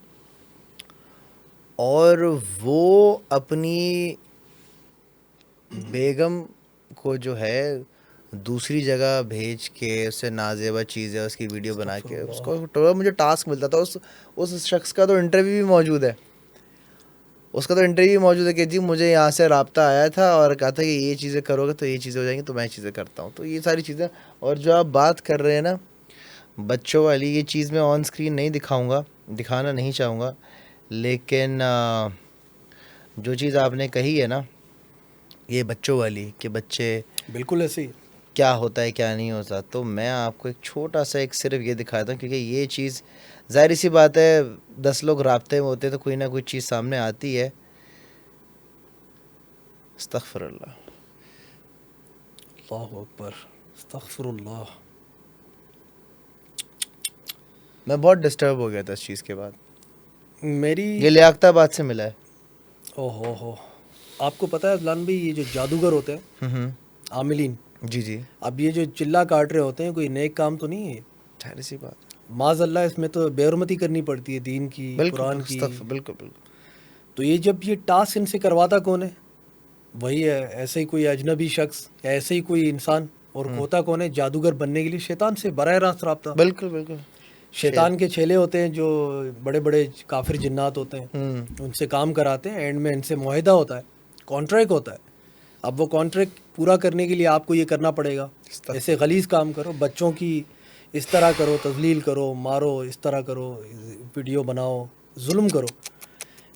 اور وہ اپنی بیگم کو جو ہے دوسری جگہ بھیج کے اس سے نازیبا چیزیں اس کی ویڈیو بنا کے اس کو مجھے ٹاسک ملتا تھا. اس شخص کا تو انٹرویو بھی موجود ہے، اس کا تو انٹرویو موجود ہے کہ جی مجھے یہاں سے رابطہ آیا تھا اور کہا تھا کہ یہ چیزیں کرو گے تو یہ چیزیں ہو جائیں گی، تو میں چیزیں کرتا ہوں. تو یہ ساری چیزیں، اور جو آپ بات کر رہے ہیں نا بچوں والی، یہ چیز میں آن اسکرین نہیں دکھاؤں گا، دکھانا نہیں چاہوں گا، لیکن جو چیز آپ نے کہی ہے نا یہ بچوں والی، کہ بچے بالکل ایسے ہی کیا ہوتا ہے کیا نہیں ہوتا، تو میں آپ کو ایک چھوٹا سا ایک صرف یہ دکھاتا ہوں، کیونکہ یہ چیز ظاہر سی بات ہے 10 لوگ رابطے میں ہوتے ہیں تو کوئی نہ کوئی چیز سامنے آتی ہے. استغفر اللہ، اللہ اکبر، استغفر اللہ. میں بہت ڈسٹرب ہو گیا تھا اس چیز کے بعد. میری یہ لیاقت آباد سے ملا ہے. ہو آپ کو پتہ ہے عدنان بھائی، یہ جو جادوگر ہوتے ہیں عاملین، جی اب یہ جو چلا کاٹ رہے ہوتے ہیں، کوئی نیک کام تو نہیں ہے. ظاہر سی بات، معاذ اللہ اس میں تو بے حرمتی کرنی پڑتی ہے دین کی، قرآن کی. بالکل. تو یہ جب یہ ٹاسک ان سے کرواتا کون ہے؟ وہی ہے، ایسے ہی کوئی اجنبی شخص یا ایسے ہی کوئی انسان. اور ہوتا کون ہے؟ جادوگر بننے کے لیے شیطان سے براہ راست رابطہ. بالکل. شیطان کے چیلے ہوتے ہیں جو بڑے بڑے کافر جنات ہوتے ہیں، ان سے کام کراتے ہیں. اینڈ میں ان سے معاہدہ ہوتا ہے، کانٹریکٹ ہوتا ہے. اب وہ کانٹریکٹ پورا کرنے کے لیے آپ کو یہ کرنا پڑے گا، ایسے غلیظ کام کرو، بچوں کی اس طرح کرو، تذلیل کرو، مارو، اس طرح کرو، ویڈیو بناؤ، ظلم کرو.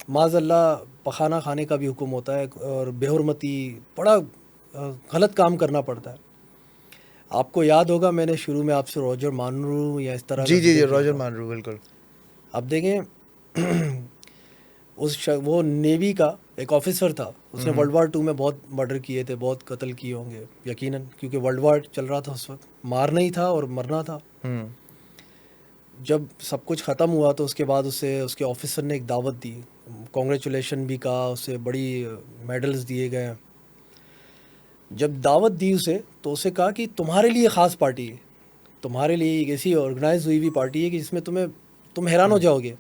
معاذ اللہ پخانہ کھانے کا بھی حکم ہوتا ہے، اور بے حرمتی، بڑا غلط کام کرنا پڑتا ہے. آپ کو یاد ہوگا میں نے شروع میں آپ سے روجر مانرو یا اس طرح کا جی روجر مانرو، بالکل. اب دیکھیں وہ نیوی کا ایک آفیسر تھا، اس نے ورلڈ وار 2 میں بہت مرڈر کیے تھے، بہت قتل کیے ہوں گے یقیناً، کیونکہ ورلڈ وار چل رہا تھا اس وقت، مارنا ہی تھا اور مرنا تھا. جب سب کچھ ختم ہوا تو اس کے بعد اسے اس کے آفیسر نے ایک دعوت دی، کانگریچولیشن بھی کہا، اسے بڑی میڈلز دیے گئے. جب دعوت دی اسے تو اسے کہا کہ تمہارے لیے خاص پارٹی ہے، تمہارے لیے ایک ایسی آرگنائز ہوئی پارٹی ہے کہ جس میں تم حیران ہو جاؤ گے.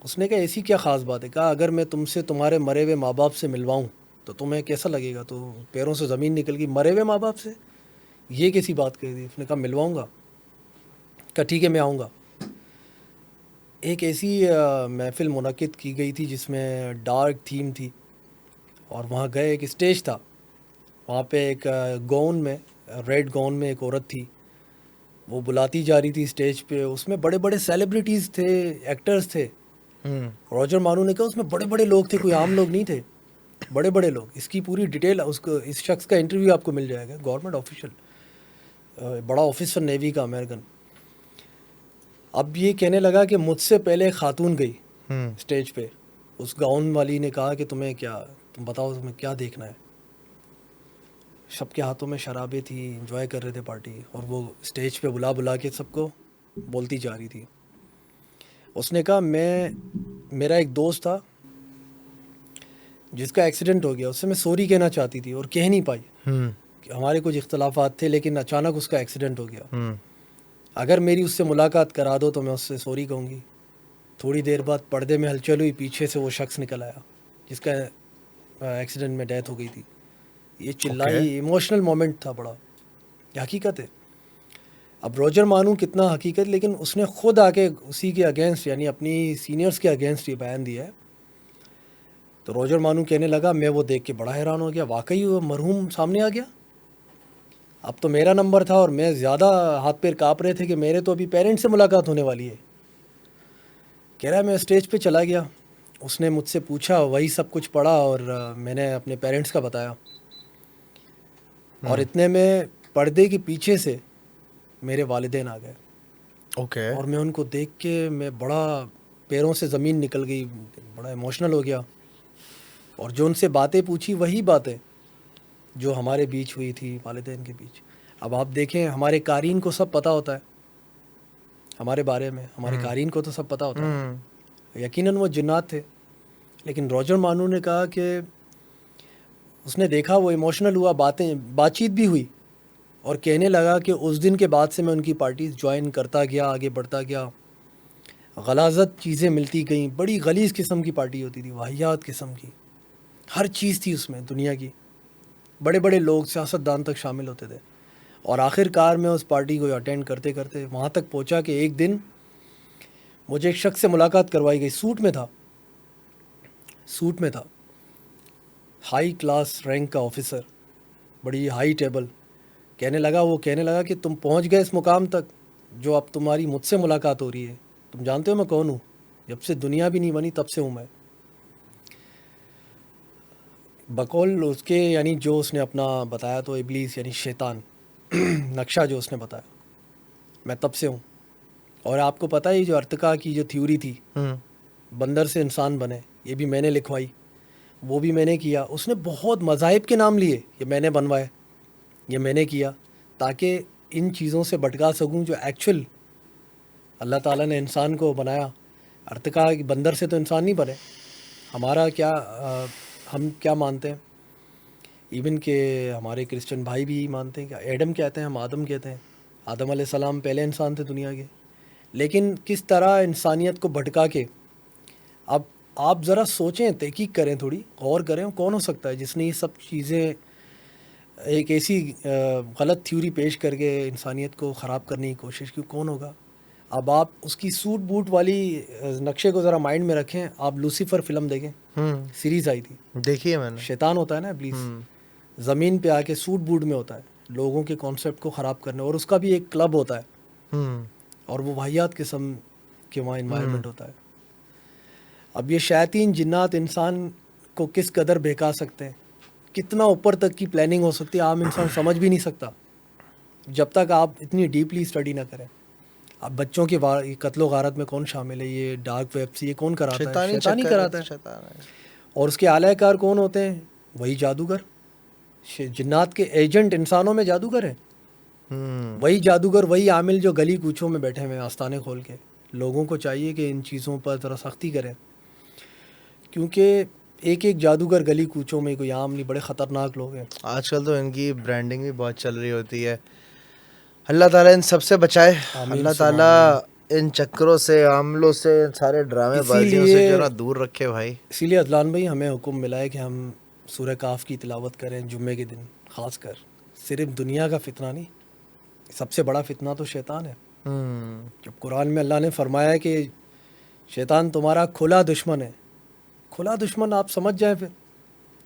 اس نے کہا ایسی کیا خاص بات ہے؟ کہا اگر میں تم سے تمہارے مرے ہوئے ماں باپ سے ملواؤں تو تمہیں کیسا لگے گا؟ تو پیروں سے زمین نکل گئی. مرے ہوئے ماں باپ سے یہ کیسی بات کہی تھی؟ اس نے کہا ملواؤں گا. کہا ٹھیک ہے میں آؤں گا. ایک ایسی محفل منعقد کی گئی تھی جس میں ڈارک تھیم تھی، اور وہاں گئے، ایک اسٹیج تھا، وہاں پہ ایک گاؤن میں، ریڈ گاؤن میں ایک عورت تھی، وہ بلاتی جا رہی تھی اسٹیج پہ. اس میں بڑے بڑے سیلیبریٹیز تھے، ایکٹرز تھے. روجر مانو نے کہا اس میں بڑے بڑے لوگ تھے، کوئی عام لوگ نہیں تھے، بڑے بڑے لوگ. اس کی پوری ڈیٹیل اس شخص کا انٹرویو آپ کو مل جائے گا، گورنمنٹ آفیشل، بڑا آفیسر نیوی کا، امریکن. اب یہ کہنے لگا کہ مجھ سے پہلے ایک خاتون گئی اسٹیج پہ. اس گاؤن والی نے کہا کہ تم بتاؤ تمہیں کیا دیکھنا ہے. سب کے ہاتھوں میں شرابیں تھی، انجوائے کر رہے تھے پارٹی، اور وہ اسٹیج پہ بلا کے سب کو بولتی جا رہی تھی. اس نے کہا میرا ایک دوست تھا جس کا ایکسیڈنٹ ہو گیا، اس سے میں سوری کہنا چاہتی تھی اور کہہ نہیں پائی. ہمارے کچھ اختلافات تھے، لیکن اچانک اس کا ایکسیڈنٹ ہو گیا. اگر میری اس سے ملاقات کرا دو تو میں اس سے سوری کہوں گی. تھوڑی دیر بعد پردے میں ہلچل ہوئی, پیچھے سے وہ شخص نکل آیا جس کا ایکسیڈنٹ میں ڈیتھ ہو گئی تھی. یہ چلائی, ایموشنل مومنٹ تھا بڑا, یہ حقیقت ہے. اب روجر مانو کتنا حقیقت, لیکن اس نے خود آ کے اسی کے اگینسٹ, یعنی اپنی سینئرز کے اگینسٹ یہ بیان دیا ہے. تو روجر مانو کہنے لگا, میں وہ دیکھ کے بڑا حیران ہو گیا, واقعی وہ مرحوم سامنے آ گیا. اب تو میرا نمبر تھا اور میں زیادہ ہاتھ پیر کانپ رہے تھے کہ میرے تو ابھی پیرنٹ سے ملاقات ہونے والی ہے. کہہ رہا ہے میں اسٹیج پہ چلا گیا, اس نے مجھ سے پوچھا, وہی سب کچھ پڑھا اور میں نے اپنے پیرنٹس کا بتایا. اور اتنے میں پردے کے پیچھے سے میرے والدین آ گئے. اوکے. اور میں ان کو دیکھ کے میں بڑا پیروں سے زمین نکل گئی, بڑا ایموشنل ہو گیا. اور جو ان سے باتیں پوچھی وہی باتیں جو ہمارے بیچ ہوئی تھی, والدین کے بیچ. اب آپ دیکھیں, ہمارے قارئین کو سب پتہ ہوتا ہے ہمارے بارے میں, ہمارے قارئین کو تو سب پتہ ہوتا ہے. یقیناً وہ جنات تھے, لیکن روجر مانو نے کہا کہ اس نے دیکھا, وہ ایموشنل ہوا, بات چیت بھی ہوئی, اور کہنے لگا کہ اس دن کے بعد سے میں ان کی پارٹیز جوائن کرتا گیا, آگے بڑھتا گیا. غلاظت چیزیں ملتی گئیں, بڑی غلیظ قسم کی پارٹی ہوتی تھی, واہیات قسم کی, ہر چیز تھی اس میں دنیا کی. بڑے بڑے لوگ, سیاستدان تک شامل ہوتے تھے. اور آخر کار میں اس پارٹی کو اٹینڈ کرتے کرتے وہاں تک پہنچا کہ ایک دن مجھے ایک شخص سے ملاقات کروائی گئی, سوٹ میں تھا, ہائی کلاس رینک کا آفیسر, بڑی ہائی ٹیبل. کہنے لگا کہ تم پہنچ گئے اس مقام تک جو اب تمہاری مجھ سے ملاقات ہو رہی ہے. تم جانتے ہو میں کون ہوں؟ جب سے دنیا بھی نہیں بنی تب سے ہوں میں. بقول اس کے, یعنی جو اس نے اپنا بتایا تو ابلیس یعنی شیطان نقشہ جو اس نے بتایا, میں تب سے ہوں. اور آپ کو پتہ ہے جو ارتقاء کی جو تھیوری تھی, بندر سے انسان بنے, یہ بھی میں نے لکھوائی, وہ بھی میں نے کیا. اس نے بہت مذاہب کے نام لیے, یہ میں نے بنوائے, یہ میں نے کیا, تاکہ ان چیزوں سے بھٹکا سکوں جو ایکچول اللہ تعالیٰ نے انسان کو بنایا. ارتقاء بندر سے تو انسان نہیں بنے. ہمارا کیا, ہم کیا مانتے ہیں, ایون کہ ہمارے کرسچن بھائی بھی مانتے ہیں کہ ایڈم کہتے ہیں, ہم آدم کہتے ہیں. آدم علیہ السلام پہلے انسان تھے دنیا کے. لیکن کس طرح انسانیت کو بھٹکا کے, اب آپ ذرا سوچیں, تحقیق کریں, تھوڑی غور کریں, کون ہو سکتا ہے جس نے یہ سب چیزیں ایک ایسی غلط تھیوری پیش کر کے انسانیت کو خراب کرنے کی کوشش کی, کون ہوگا؟ اب آپ اس کی سوٹ بوٹ والی نقشے کو ذرا مائنڈ میں رکھیں. آپ لوسیفر فلم دیکھیں, سیریز آئی تھی, دیکھیے میں نے. شیطان ہوتا ہے نا ابلیس, زمین پہ آ کے سوٹ بوٹ میں ہوتا ہے لوگوں کے کانسیپٹ کو خراب کرنے, اور اس کا بھی ایک کلب ہوتا ہے, اور وہ واہیات قسم کے وہاں انوائرمنٹ ہوتا ہے. اب یہ شیاطین جنات انسان کو کس قدر بہکا سکتے ہیں, کتنا اوپر تک کی پلاننگ ہو سکتی ہے, عام انسان سمجھ بھی نہیں سکتا جب تک آپ اتنی ڈیپلی اسٹڈی نہ کریں. اب بچوں کی قتل و غارت میں کون شامل ہے, یہ ڈارک ویب سے یہ کون کراتا ہے؟ شیطان ہی کراتا ہے. اور اس کے اعلی کار کون ہوتے ہیں؟ وہی جادوگر. جنات کے ایجنٹ انسانوں میں جادوگر ہیں, وہی جادوگر, وہی عامل جو گلی کوچوں میں بیٹھے ہوئے ہیں آستانے کھول کے. لوگوں کو چاہیے کہ ان چیزوں پر ذرا سختی کریں, کیونکہ ایک جادوگر گلی کوچوں میں کوئی عام نہیں, بڑے خطرناک لوگ ہیں. آج کل تو ان کی برانڈنگ بھی بہت چل رہی ہوتی ہے. اللہ تعالیٰ ان سب سے بچائے, اللہ تعالیٰ ان چکروں سے, عاملوں سے, سارے ڈرامے بازیوں سے جو نا دور رکھے بھائی. اسی لیے عدلان بھائی ہمیں حکم ملا ہے کہ ہم سورہ کاف کی تلاوت کریں جمعے کے دن خاص کر. صرف دنیا کا فتنہ نہیں, سب سے بڑا فتنہ تو شیطان ہے. جب قرآن میں اللہ نے فرمایا ہے کہ شیطان تمہارا کھلا دشمن ہے, کھلا دشمن آپ سمجھ جائیں, پھر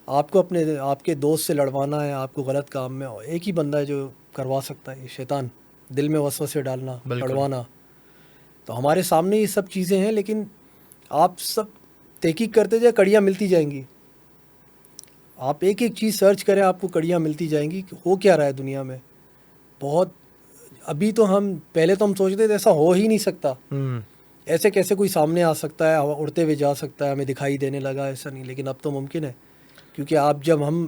آپ کو آپ کے دوست سے لڑوانا ہے, آپ کو غلط کام میں, ایک ہی بندہ ہے جو کروا سکتا ہے, یہ شیطان. دل میں وسوسے ڈالنا, لڑوانا. تو ہمارے سامنے یہ سب چیزیں ہیں, لیکن آپ سب تحقیق کرتے جائیں, کڑیاں ملتی جائیں گی. آپ ایک چیز سرچ کریں, آپ کو کڑیاں ملتی جائیں گی کہ ہو کیا رہا ہے دنیا میں. بہت ابھی تو پہلے تو ہم سوچتے تھے ایسا ہو ہی نہیں سکتا, ایسے کیسے کوئی سامنے آ سکتا ہے, اڑتے ہوئے جا سکتا ہے, ہمیں دکھائی دینے لگا, ایسا نہیں. لیکن اب تو ممکن ہے, کیونکہ آپ جب ہم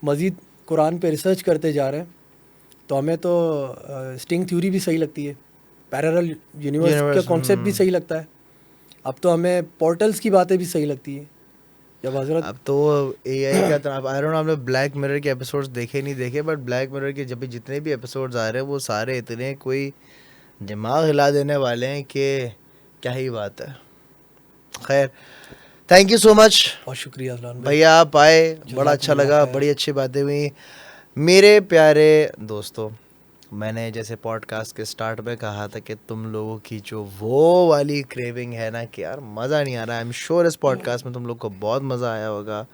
مزید قرآن پہ ریسرچ کرتے جا رہے ہیں تو ہمیں تو اسٹنگ تھیوری بھی صحیح لگتی ہے, پیرالل یونیورس کا کانسیپٹ بھی صحیح لگتا ہے. اب تو ہمیں پورٹلز کی باتیں بھی صحیح لگتی ہیں. جب حضرت اب تو اے آئی کا طرف آئی ڈونٹ نو, آپ نے بلیک مرر کے ایپیسوڈز دیکھے نہیں دیکھے, بٹ بلیک مرر کے جب بھی جتنے بھی ایپیسوڈز آ رہے ہیں وہ سارے اتنے کوئی دماغ ہلا دینے والے ہیں کہ کیا ہی بات ہے. خیر تھینک یو سو مچ بہت شکریہ اذلان بھائی. بھیا, آپ آئے, بڑا اچھا جزاکم اللہ لگا, خیر. بڑی اچھی باتیں ہوئی. میرے پیارے دوستو, میں نے جیسے پوڈ کاسٹ کے سٹارٹ میں کہا تھا کہ تم لوگوں کی جو وہ والی کریونگ ہے نا کہ یار مزہ نہیں آ رہا, آئی ایم شیور اس پوڈ کاسٹ میں تم لوگ کو بہت مزہ آیا ہوگا.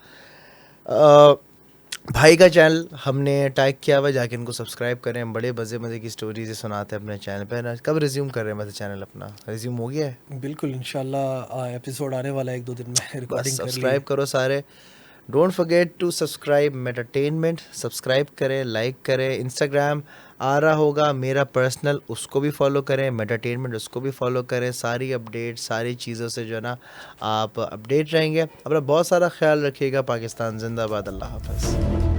بھائی کا چینل ہم نے ٹیگ کیا ہوا, جا کے ان کو سبسکرائب کریں, بڑے مزے کی سٹوریز سناتے ہیں اپنے چینل پہ. کب ریزیوم کر رہے ہیں ویسے چینل اپنا, ریزیوم ہو گیا ہے؟ بالکل انشاءاللہ ایپیسوڈ آنے والا ہے 1-2 دن میں, بس ریکارڈنگ کر لی. سبسکرائب کرو سارے. ڈونٹ فرگیٹ ٹو سبسکرائب میٹرٹینمنٹ, سبسکرائب کریں, لائک کریں. انسٹاگرام آ رہا ہوگا میرا پرسنل, اس کو بھی فالو کریں. میٹرٹینمنٹ اس کو بھی فالو کریں. ساری اپڈیٹ ساری چیزوں سے جو ہے نا آپ اپڈیٹ رہیں گے. اپنا بہت سارا خیال رکھیے گا. پاکستان زندہ باد. اللہ حافظ.